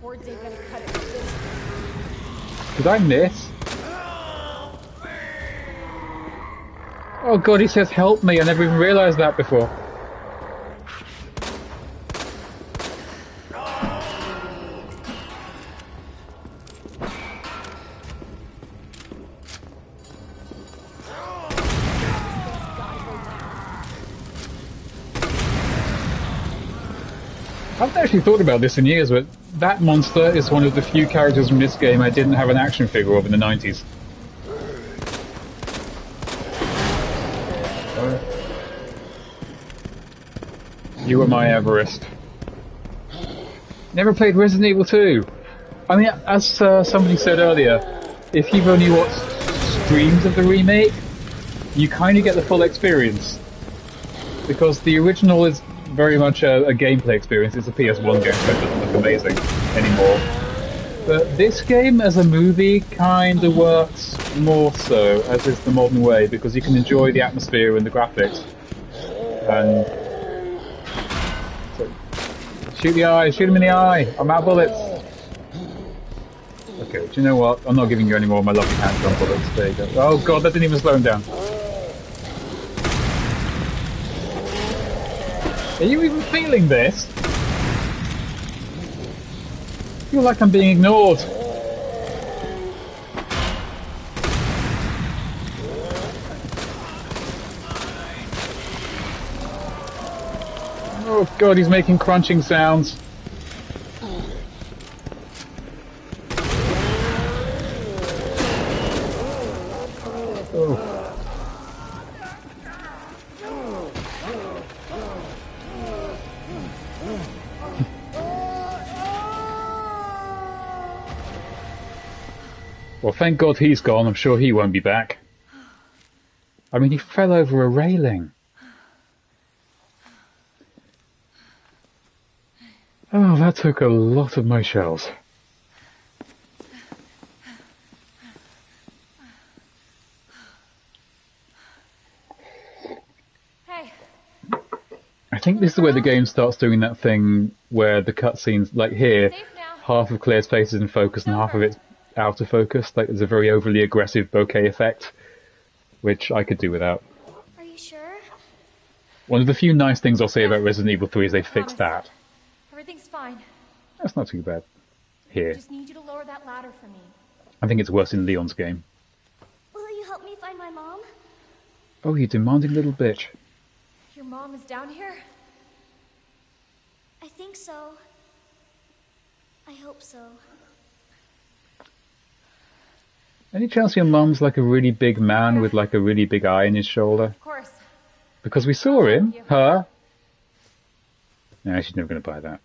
Words ain't gonna cut it with this. Did I miss? Oh god, he says help me. I never even realised that before. I haven't actually thought about this in years, but that monster is one of the few characters from this game I didn't have an action figure of in the 90s. You were my Everest. Never played Resident Evil 2. I mean, as somebody said earlier, if you've only watched streams of the remake, you kind of get the full experience. Because the original is very much a gameplay experience. It's a PS1 game, so it doesn't look amazing anymore. But this game, as a movie, kind of works more so, as is the modern way, because you can enjoy the atmosphere and the graphics. And so, shoot the eye, shoot him in the eye. I'm out of bullets. Okay, do you know what? I'm not giving you any more of my lovely handgun bullets. There you go. Oh god, that didn't even slow him down. Are you even feeling this? I feel like I'm being ignored. Oh god, he's making crunching sounds. Oh. Well, thank God he's gone. I'm sure he won't be back. I mean, he fell over a railing. Oh, that took a lot of my shells. Hey. I think this is where the game starts doing that thing where the cutscenes, like here, Safe now. half of Claire's face is in focus and half of it's out of focus. Like there's a very overly aggressive bokeh effect, which I could do without. Are you sure? One of the few nice things I'll say about Resident Evil 3 is they fixed that. Everything's fine. That's not too bad. Here. Just need you to lower that ladder for me. I think it's worse in Leon's game. Will you help me find my mom? Oh, you demanding little bitch. Your mom is down here? I think so. I hope so. Any chance your mum's like a really big man with like a really big eye in his shoulder? Of course. Because we saw him, her. No, she's never going to buy that.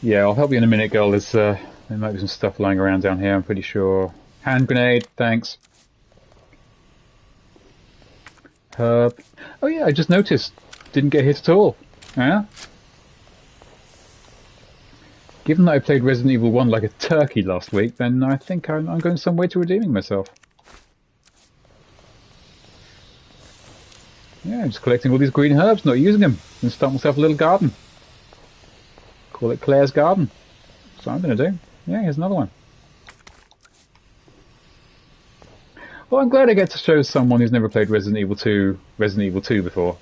Yeah, I'll help you in a minute, girl. There might be some stuff lying around down here, I'm pretty sure. Hand grenade, thanks. Herb. Oh yeah, I just noticed. Didn't get hit at all. Yeah? Given that I played Resident Evil 1 like a turkey last week, then I think I'm going some way to redeeming myself. Yeah, I'm just collecting all these green herbs, not using them, and start myself a little garden. Call it Claire's Garden. That's what I'm going to do. Yeah, here's another one. Well, I'm glad I get to show someone who's never played Resident Evil 2 before.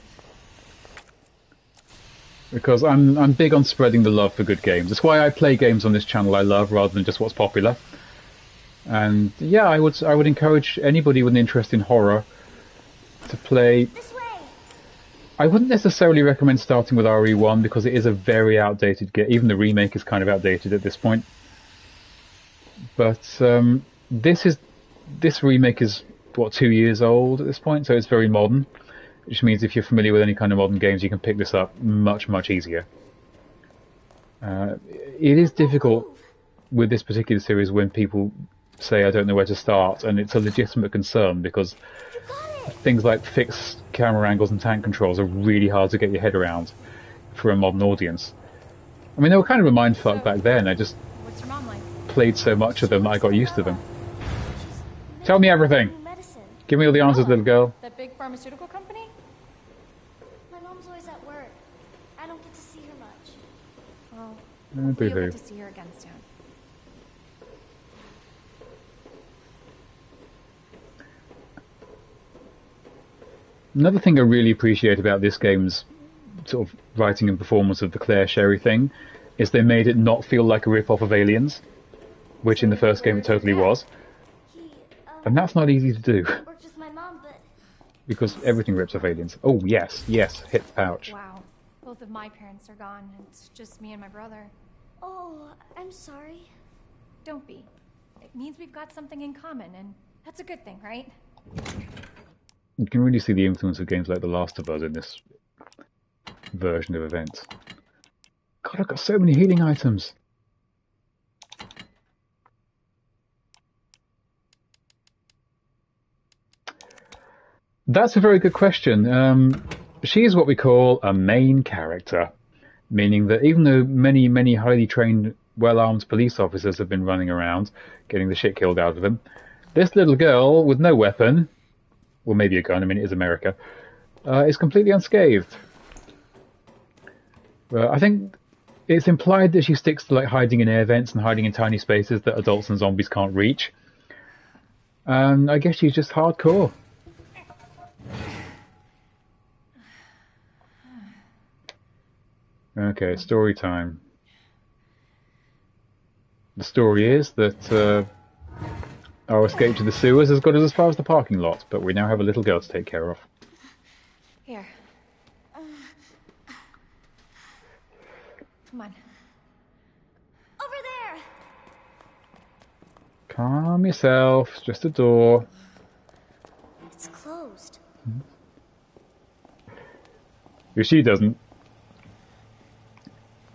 Because I'm big on spreading the love for good games. That's why I play games on this channel I love rather than just what's popular. And yeah, I would encourage anybody with an interest in horror to play. This way! I wouldn't necessarily recommend starting with RE1 because it is a very outdated game. Even the remake is kind of outdated at this point. But this remake is, what, 2 years old at this point, so it's very modern. Which means if you're familiar with any kind of modern games, you can pick this up much, much easier. It is difficult with this particular series when people say, I don't know where to start, and it's a legitimate concern because things like fixed camera angles and tank controls are really hard to get your head around for a modern audience. I mean, they were kind of a mindfuck back then. I just What's your mom like? played so much of them that I got used to them. Tell me everything. Medicine. Give me all the answers, little girl. That big pharmaceutical company? My mom's always at work. I don't get to see her much. Well, Oh, hopefully you'll boo-hoo. get to see her again soon. Another thing I really appreciate about this game's sort of writing and performance of the Claire Sherry thing is they made it not feel like a rip-off of Aliens, which in the first game it totally was. He, And that's not easy to do, worked with my mom, but because everything rips off Aliens. Oh, yes, hit the pouch. Wow. Both of my parents are gone. It's just me and my brother. oh, I'm sorry. Don't be. It means we've got something in common, and that's a good thing, right? You can really see the influence of games like The Last of Us in this version of events. God, I've got so many healing items. That's a very good question. She is what we call a main character, meaning that even though many, many highly trained, well-armed police officers have been running around, getting the shit killed out of them, this little girl with no weapon, well, maybe a gun, I mean, it is America, is completely unscathed. I think it's implied that she sticks to like hiding in air vents and hiding in tiny spaces that adults and zombies can't reach. And I guess she's just hardcore. Okay, story time. The story is that our escape to the sewers has got us as far as the parking lot, but we now have a little girl to take care of. Here. Come on. Over there! Calm yourself, it's just a door. It's closed. If she doesn't.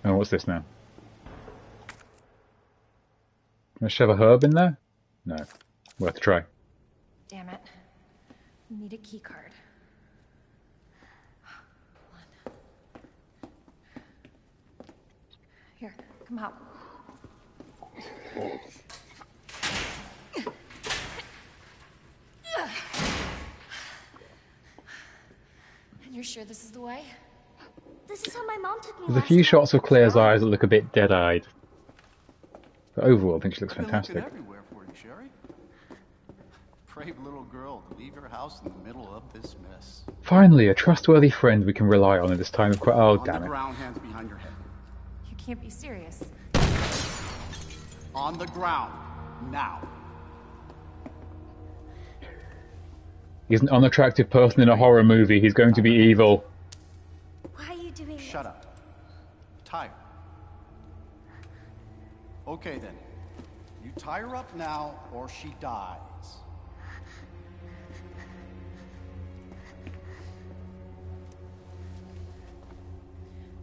Oh, what's this now? Can I shove a herb in there? No. Worth a try. Damn it. We need a key card. Here, come out. And you're sure this is the way? This is how my mom took me There's a last few time. shots of Claire's eyes that look a bit dead-eyed. But overall, I think she looks I've been fantastic. looking everywhere for you, Sherry. Brave little girl to leave her house in the middle of this mess. Finally, a trustworthy friend we can rely on at this time of oh, On damn the it. ground, hands behind your head. You can't be serious. On the ground, now. He's an unattractive person in a horror movie. He's going to be evil. Why are you doing Shut this? up. Tired. Okay then. You tie her up now, or she dies.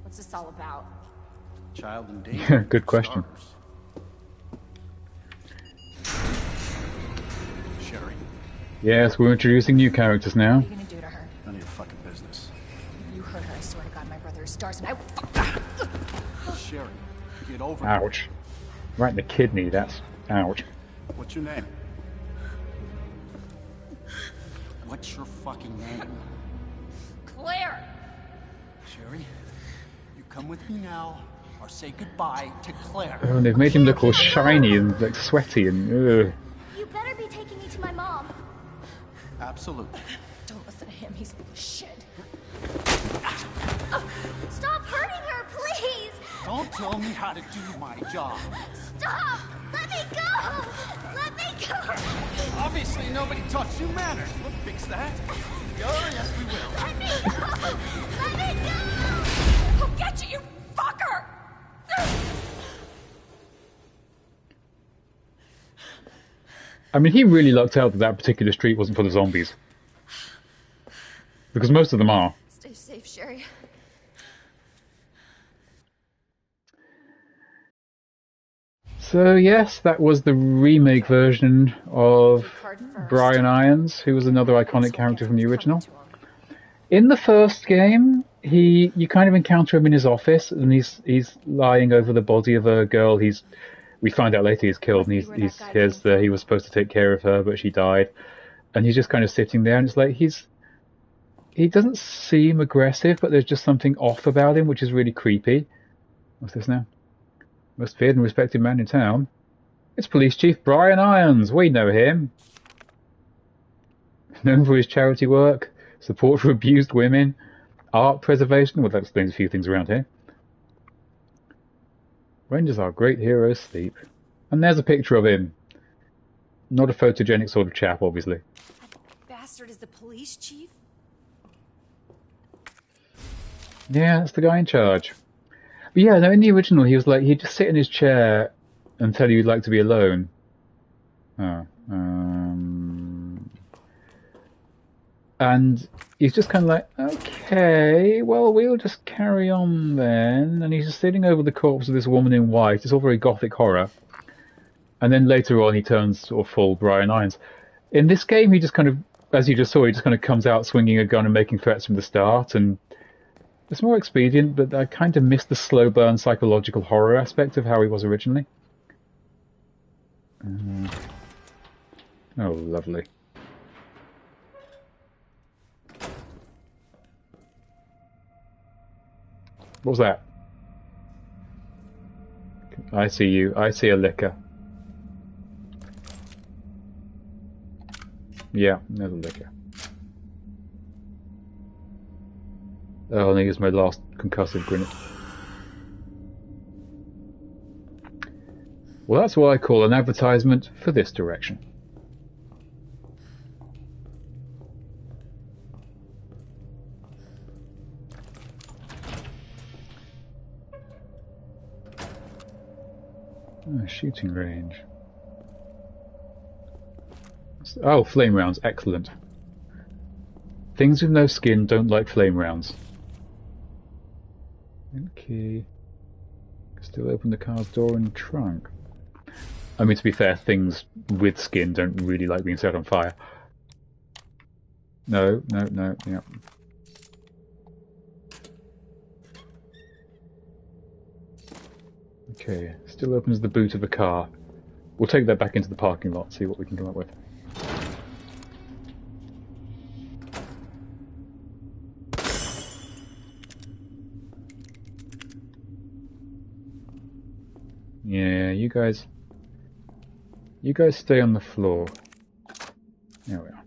What's this all about? Child in danger. Good question. Sherry, Yes, we're introducing new characters now. What are you gonna do to her? none of your fucking business. You hurt her, I swear to God, my brother is stars and I... Sherry, get over it. Ouch. Right in the kidney, that's... Ouch. What's your name? What's your fucking name? Claire! Sherry, you come with me now, or say goodbye to Claire. Oh, and they've made him look all shiny and like sweaty and... Ugh. You better be taking me to my mom. Absolutely. Don't listen to him, he's full of shit. Stop hurting her, please! Don't tell me how to do my job. Stop! Let me go! Let me go! Obviously, nobody taught you manners. We'll fix that. Oh, yes, we will. Let me go! Let me go! I'll get you, you fucker! I mean, he really lucked out that that particular street wasn't full of zombies. Because most of them are. Stay safe, Sherry. So yes, that was the remake version of Brian Irons, who was another iconic character from the original. In the first game, you kind of encounter him in his office, and he's lying over the body of a girl. We find out later he's killed, and he says that he was supposed to take care of her, but she died, and he's just kind of sitting there, and it's like he doesn't seem aggressive, but there's just something off about him, which is really creepy. What's this now? Most feared and respected man in town. It's Police Chief Brian Irons. We know him. Known for his charity work, support for abused women, art preservation. Well, that explains a few things around here. When does our great hero sleep? And there's a picture of him. Not a photogenic sort of chap, obviously. That bastard is the police chief? Yeah, that's the guy in charge. But yeah, no, in the original, he was like, he'd just sit in his chair and tell you you'd like to be alone. Oh. And he's just kind of like, okay, well, we'll just carry on then. And he's just sitting over the corpse of this woman in white. It's all very gothic horror. And then later on, he turns sort of full Brian Irons. In this game, he just kind of, as you just saw, he just kind of comes out swinging a gun and making threats from the start. And it's more expedient, but I kind of miss the slow burn psychological horror aspect of how he was originally. Oh, lovely. What was that? I see you. I see a liquor. Yeah, there's a liquor. Oh, I think it's my last concussive grenade. Well, that's what I call an advertisement for this direction. Oh, shooting range. Oh, flame rounds, excellent. Things with no skin don't like flame rounds. Okay. Still open the car's door and trunk. I mean, to be fair, things with skin don't really like being set on fire. No, yeah. Okay, still opens the boot of the car. We'll take that back into the parking lot, see what we can come up with. Yeah, you guys stay on the floor. There we are.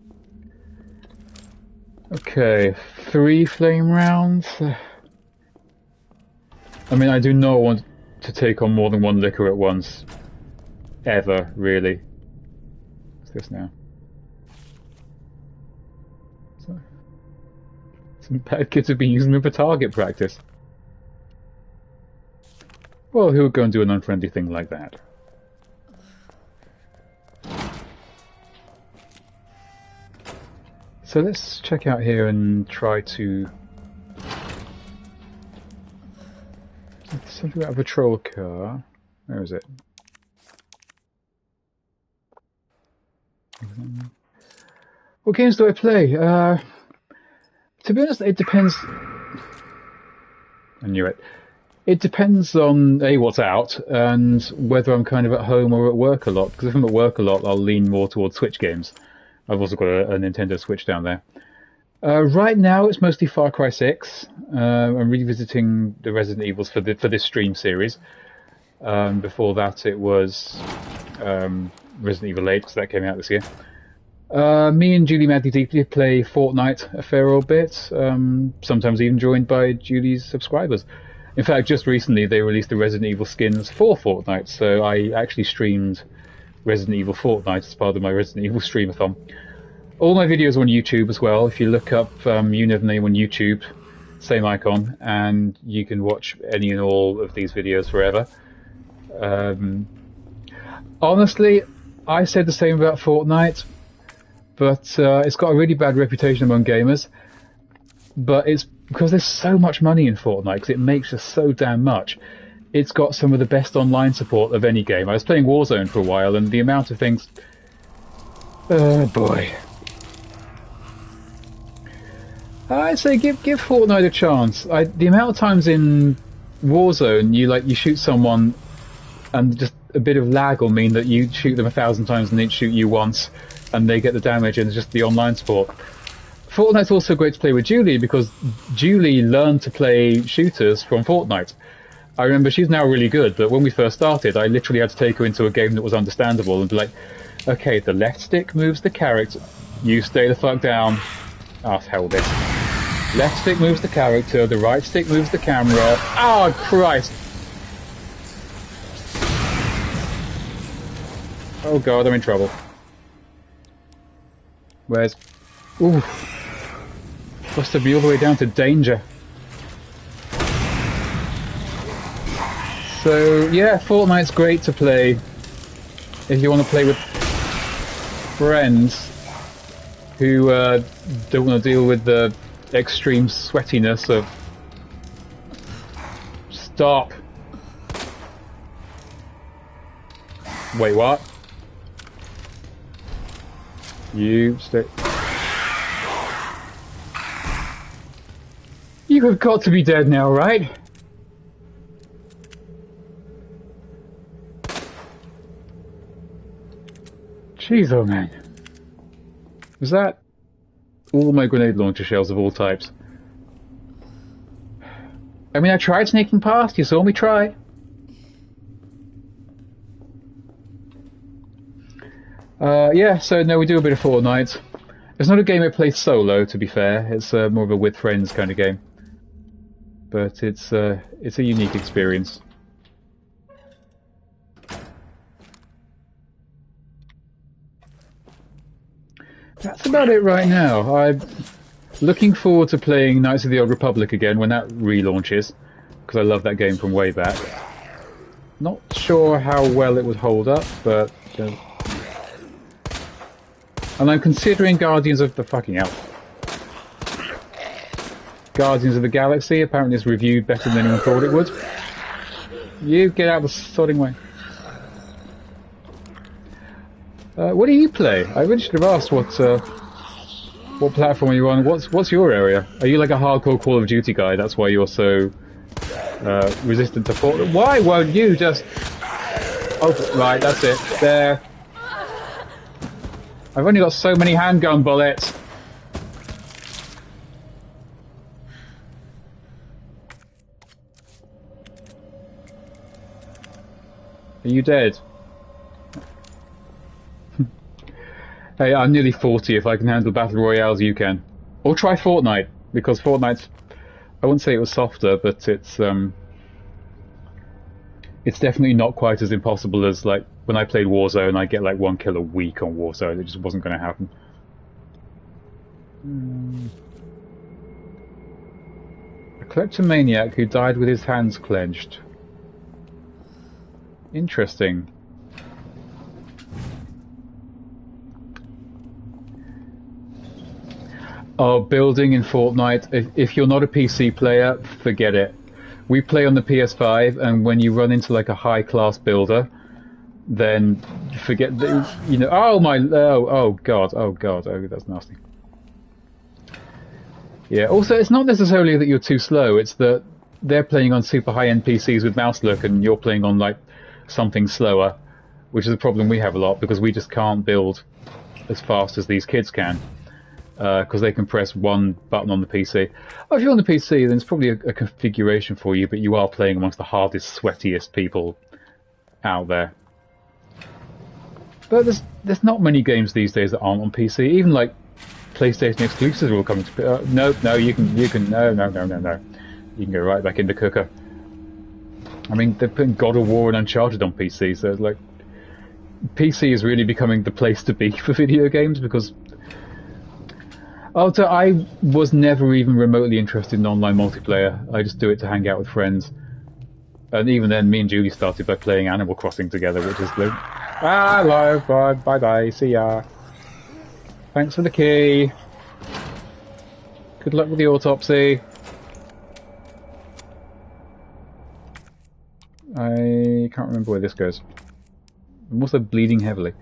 Okay, 3 flame rounds. I mean, I do not want to take on more than 1 liquor at once. Ever, really. What's this now? Some bad kids have been using them for target practice. Well, who would go and do an unfriendly thing like that? So let's check out here and try to... Something about a patrol car. Where is it? What games do I play? To be honest, it depends... I knew it. It depends on, A, what's out, and whether I'm kind of at home or at work a lot. Because if I'm at work a lot, I'll lean more towards Switch games. I've also got a Nintendo Switch down there. Right now, it's mostly Far Cry 6. I'm revisiting the Resident Evils for this stream series. Before that, it was Resident Evil 8, because that came out this year. Me and Julie Madly Deeply play Fortnite a fair old bit, sometimes even joined by Julie's subscribers. In fact, just recently they released the Resident Evil skins for Fortnite, so I actually streamed Resident Evil Fortnite as part of my Resident Evil Streamathon. All my videos are on YouTube as well. If you look up You Never Name on YouTube, same icon, and you can watch any and all of these videos forever. Honestly, I said the same about Fortnite, but it's got a really bad reputation among gamers. But it's because there's so much money in Fortnite, because it makes us so damn much. It's got some of the best online support of any game. I was playing Warzone for a while, and the amount of things... Oh boy. I'd say give Fortnite a chance. The amount of times in Warzone you shoot someone, and just a bit of lag will mean that you shoot them 1,000 times and they shoot you once, and they get the damage, and it's just the online support. Fortnite's also great to play with Julie, because Julie learned to play shooters from Fortnite. I remember she's now really good, but when we first started, I literally had to take her into a game that was understandable and be like, okay, the left stick moves the character, you stay the fuck down. Ah, hell this. Left stick moves the character, the right stick moves the camera. Oh, Christ! Oh god, I'm in trouble. Where's... Ooh. Busted me all the way down to danger. So yeah, Fortnite's great to play if you want to play with friends who don't want to deal with the extreme sweatiness of... Stop! Wait, what? You stay... You have got to be dead now, right? Jeez, oh man. Was that all my grenade launcher shells of all types? I mean, I tried sneaking past, you saw me try. Yeah, so no, we do a bit of Fortnite. It's not a game I play solo, to be fair. It's more of a with friends kind of game. But it's a unique experience. That's about it right now. I'm looking forward to playing Knights of the Old Republic again when that relaunches, because I love that game from way back. Not sure how well it would hold up, but... and I'm considering Guardians of the fucking hell. Guardians of the Galaxy. Apparently it's reviewed better than anyone thought it would. You get out of the sodding way. What do you play? I really should have asked what platform are you on. What's your area? Are you like a hardcore Call of Duty guy? That's why you're so resistant to Fortnite. Why won't you just... Oh, right, that's it. There. I've only got so many handgun bullets. Are you dead? Hey, I'm nearly 40. If I can handle Battle Royales, you can. Or try Fortnite, because Fortnite's... I wouldn't say it was softer, but it's definitely not quite as impossible as, like, when I played Warzone, I get, like, 1 kill a week on Warzone. It just wasn't going to happen. A kleptomaniac who died with his hands clenched. Interesting. Oh, building in Fortnite. If you're not a PC player, forget it. We play on the PS5, and when you run into like a high-class builder, then forget the, you know. Oh my! Oh god! Oh god! Oh, that's nasty. Yeah. Also, it's not necessarily that you're too slow. It's that they're playing on super high-end PCs with mouse look, and you're playing on like something slower, which is a problem we have a lot because we just can't build as fast as these kids can. Because they can press one button on the PC. Oh, if you're on the PC, then it's probably a configuration for you, but you are playing amongst the hardest, sweatiest people out there. But there's not many games these days that aren't on PC. Even like PlayStation exclusives are all coming to... no, you can, no. You can go right back into Cooker. I mean, they're putting God of War and Uncharted on PC, so it's like... PC is really becoming the place to be for video games, because... Oh, so I was never even remotely interested in online multiplayer. I just do it to hang out with friends. And even then, me and Julie started by playing Animal Crossing together, which is like... Ah, hello, bye-bye, see ya. Thanks for the key. Good luck with the autopsy. I can't remember where this goes. I'm also bleeding heavily.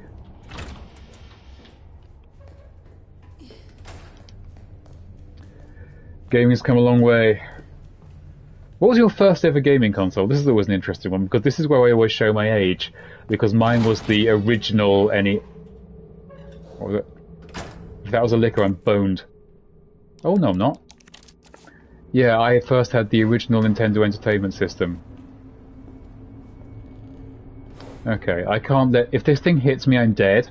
Gaming's come a long way. What was your first ever gaming console? This is always an interesting one, because this is where I always show my age. Because mine was the original What was it? If that was a liquor, I'm boned. Oh, no, I'm not. Yeah, I first had the original Nintendo Entertainment System. Okay, I can't let... If this thing hits me, I'm dead.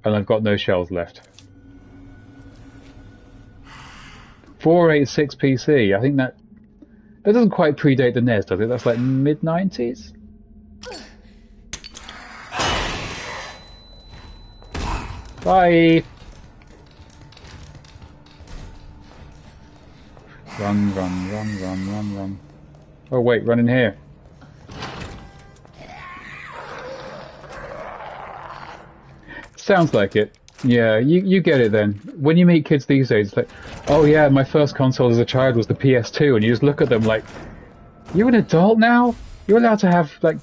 And I've got no shells left. 486 PC. I think that doesn't quite predate the NES, does it? That's like mid-90s? Bye! Run. Oh wait, run in here. Sounds like it. Yeah, you get it then. When you meet kids these days, it's like, oh yeah, my first console as a child was the PS2, and you just look at them like, you're an adult now? You're allowed to have, like,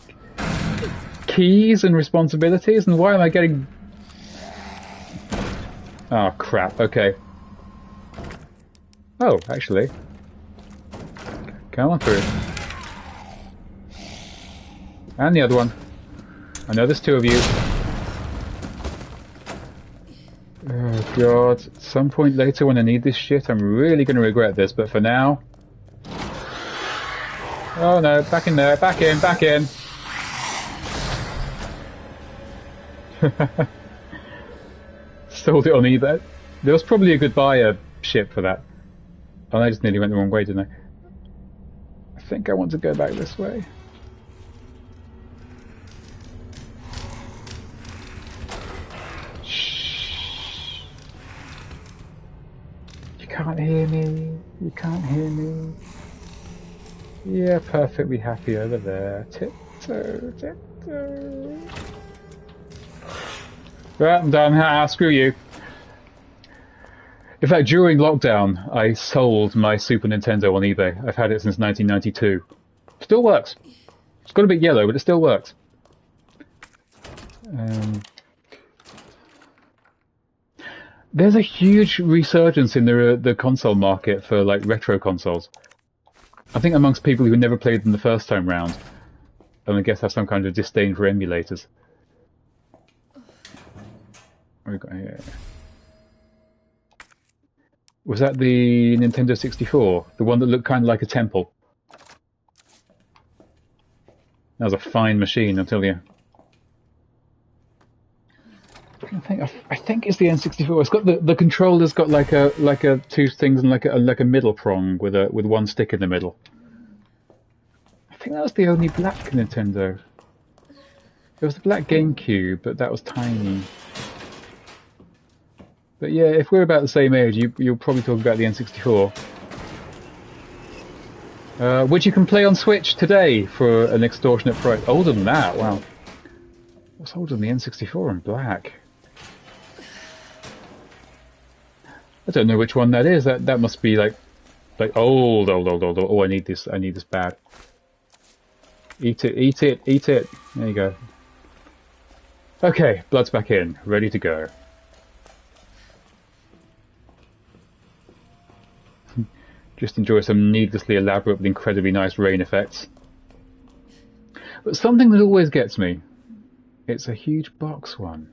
keys and responsibilities, and why am I getting... Oh, crap, okay. Oh, actually. Come on through. And the other one. I know there's two of you. Oh god, at some point later when I need this shit, I'm really going to regret this, but for now... Oh no, back in there, back in, back in! Sold it on eBay. There was probably a good buyer ship for that. Oh, I just nearly went the wrong way, didn't I? I think I want to go back this way. You can't hear me. You can't hear me. Yeah, perfectly happy over there. Tiptoe, tiptoe. Right, I'm done. Ah, screw you. In fact, during lockdown, I sold my Super Nintendo on eBay. I've had it since 1992. Still works. It's got a bit yellow, but it still works. There's a huge resurgence in the console market for like retro consoles. I think amongst people who never played them the first time round, and I guess have some kind of disdain for emulators. What have we got here? Was that the Nintendo 64? The one that looked kind of like a temple? That was a fine machine, I'll tell you. I think it's the N64. It's got the controller's got like a two things and like a middle prong with one stick in the middle. I think that was the only black Nintendo. There was the black GameCube, but that was tiny. But yeah, if we're about the same age, you'll probably talk about the N64. Which you can play on Switch today for an extortionate price. Older than that, wow. What's older than the N64 in black? I don't know which one that is. That must be like old. Oh, I need this bad. Eat it, eat it, eat it. There you go. Okay, blood's back in, ready to go. Just enjoy some needlessly elaborate but incredibly nice rain effects. But something that always gets me, it's a huge box one.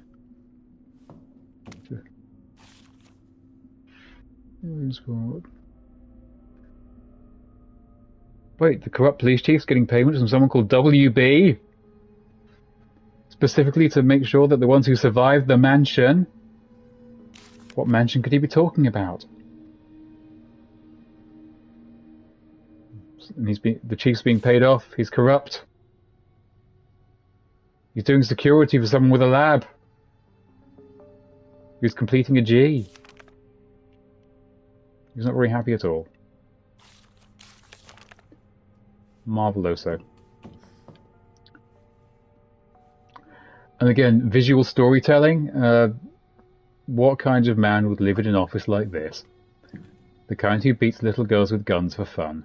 Wait, the corrupt police chief's getting payments from someone called WB? Specifically to make sure that the ones who survived the mansion... What mansion could he be talking about? And the chief's being paid off. He's corrupt. He's doing security for someone with a lab. He's completing a G. He's not very happy at all. Marveloso. And again, visual storytelling. What kind of man would live in an office like this? The kind who beats little girls with guns for fun.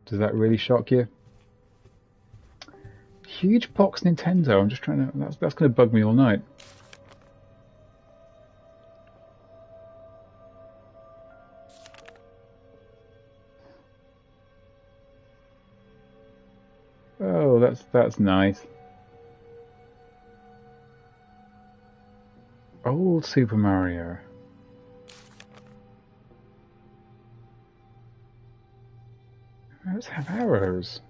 Does that really shock you? Huge box Nintendo. I'm just trying to... That's going to bug me all night. Oh, that's nice. Old Super Mario. Let's have arrows.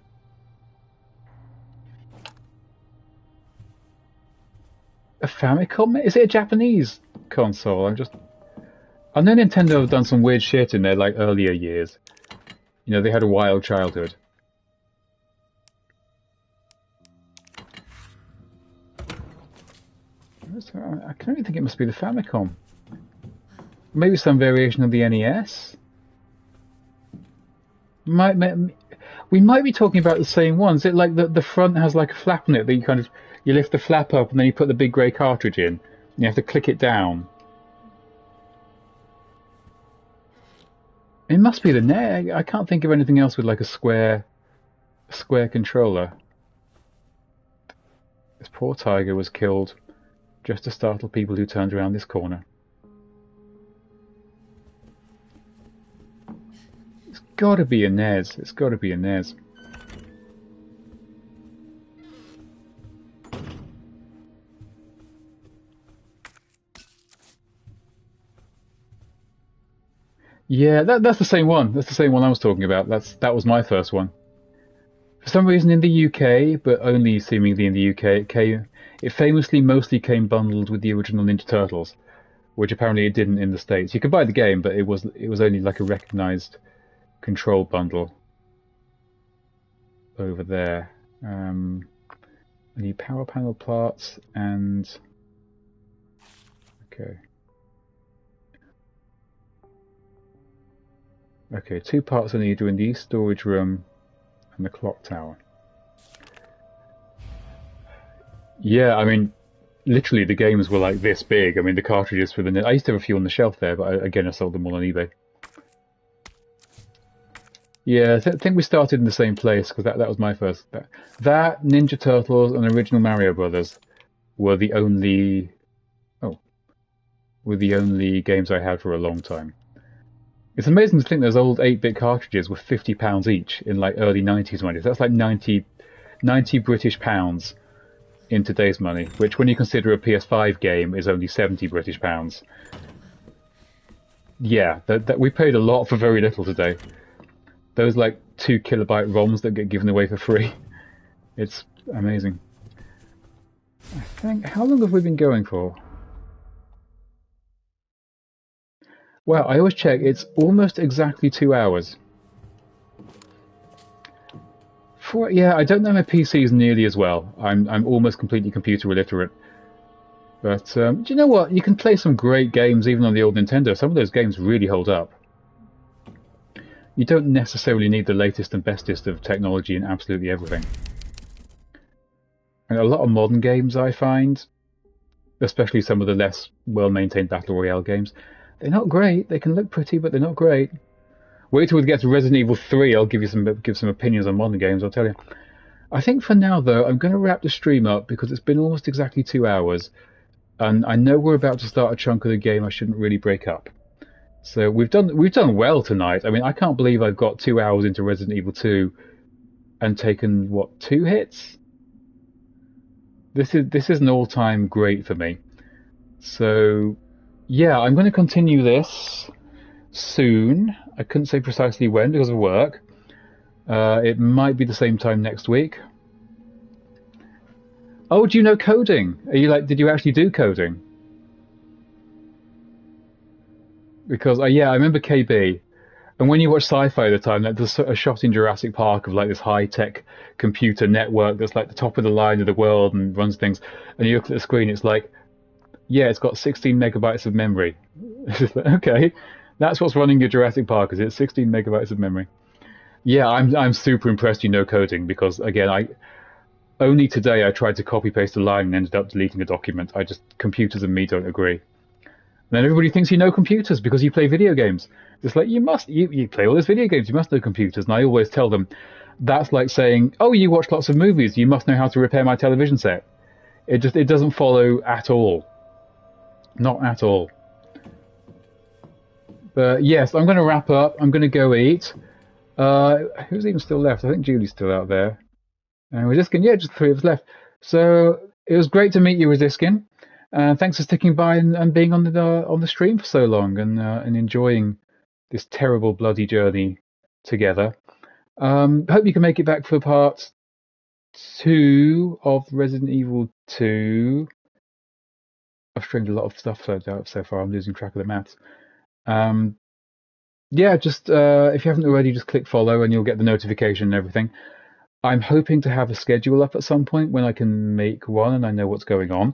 A Famicom? Is it a Japanese console? I know Nintendo have done some weird shit in their like earlier years. You know, they had a wild childhood. I can only think it must be the Famicom. Maybe some variation of the NES? We We might be talking about the same ones. It like the front has like a flap on it that you lift the flap up and then you put the big grey cartridge in. You have to click it down. It must be the NES. I can't think of anything else with like a square controller. This poor tiger was killed just to startle people who turned around this corner. It's gotta be a NES. It's gotta be a NES. Yeah, that's the same one. That's the same one I was talking about. That was my first one. For some reason in the UK, but only seemingly in the UK, it famously mostly came bundled with the original Ninja Turtles, which apparently it didn't in the States. You could buy the game, but it was only like a recognised control bundle over there. I need power panel parts and... Okay. Okay, 2 parts I need in the storage room and the clock tower. Yeah, I mean, literally the games were like this big. I mean, the cartridges for the... I used to have a few on the shelf there, but again, I sold them all on eBay. Yeah, I think we started in the same place, because that was my first... That, Ninja Turtles, and original Mario Brothers were the only... were the only games I had for a long time. It's amazing to think those old 8-bit cartridges were £50 each in like early 90s money. That's like 90 British pounds in today's money, which when you consider a PS5 game is only 70 British pounds. Yeah, we paid a lot for very little today. Those like 2 kilobyte ROMs that get given away for free. It's amazing. I think, how long have we been going for? Well, I always check, it's almost exactly 2 hours. Yeah, I don't know my PCs nearly as well. I'm almost completely computer illiterate. But, do you know what? You can play some great games even on the old Nintendo. Some of those games really hold up. You don't necessarily need the latest and bestest of technology in absolutely everything. And a lot of modern games, I find, especially some of the less well-maintained Battle Royale games, they're not great. They can look pretty, but they're not great. Wait till we get to Resident Evil 3. I'll give some opinions on modern games, I'll tell you. I think for now, though, I'm going to wrap the stream up because it's been almost exactly 2 hours. And I know we're about to start a chunk of the game I shouldn't really break up. So we've done well tonight. I mean, I can't believe I've got 2 hours into Resident Evil 2 and taken, what, 2 hits? This is an all-time great for me. So... yeah, I'm going to continue this soon. I couldn't say precisely when because of work. It might be the same time next week. Oh, do you know coding? Are you like? Did you actually do coding? Because yeah, I remember KB. And when you watch Sci-Fi at the time, there's a shot in Jurassic Park of like this high-tech computer network that's like the top of the line of the world and runs things. And you look at the screen, it's like, yeah, it's got 16 megabytes of memory. Okay, that's what's running your Jurassic Park, is it? 16 megabytes of memory. Yeah, I'm super impressed you know coding, because again, only today I tried to copy paste a line and ended up deleting a document. Computers and me don't agree. And then everybody thinks you know computers because you play video games. It's like, you play all those video games, you must know computers. And I always tell them, that's like saying, oh, you watch lots of movies, you must know how to repair my television set. It doesn't follow at all. Not at all. But yes, I'm going to wrap up. I'm going to go eat. Who's even still left? I think Julie's still out there. And Resiskin, yeah, just 3 of us left. So it was great to meet you, Resiskin. Thanks for sticking by and being on the stream for so long and enjoying this terrible bloody journey together. Hope you can make it back for part 2 of Resident Evil 2. I've streamed a lot of stuff so far. I'm losing track of the maths. Yeah, just if you haven't already, just click follow and you'll get the notification and everything. I'm hoping to have a schedule up at some point when I can make one and I know what's going on.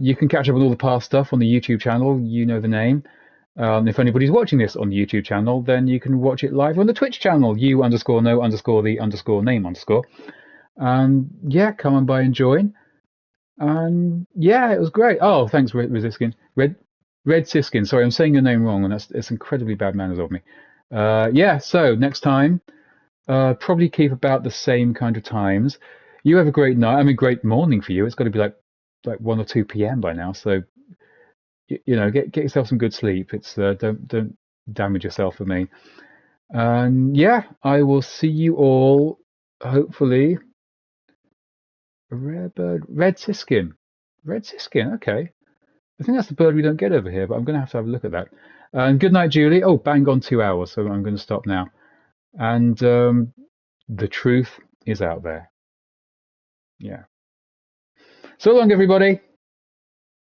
You can catch up on all the past stuff on the YouTube channel. You know the name. If anybody's watching this on the YouTube channel, then you can watch it live on the Twitch channel, you_know_the_name_. And yeah, come on by and join. And yeah, it was great. Oh, thanks, Siskin. Red Siskin. Sorry, I'm saying your name wrong, and it's incredibly bad manners of me. Yeah, so next time, probably keep about the same kind of times. You have a great night. I mean, great morning for you. It's got to be like 1 or 2 p.m. by now. So you know, get yourself some good sleep. It's don't damage yourself for me. And yeah, I will see you all hopefully. A rare bird, red siskin. Red siskin. Okay, I think that's the bird we don't get over here, but I'm going to have a look at that. And good night, Julie. Oh, bang on 2 hours, so I'm going to stop now. And the truth is out there. Yeah. So long, everybody.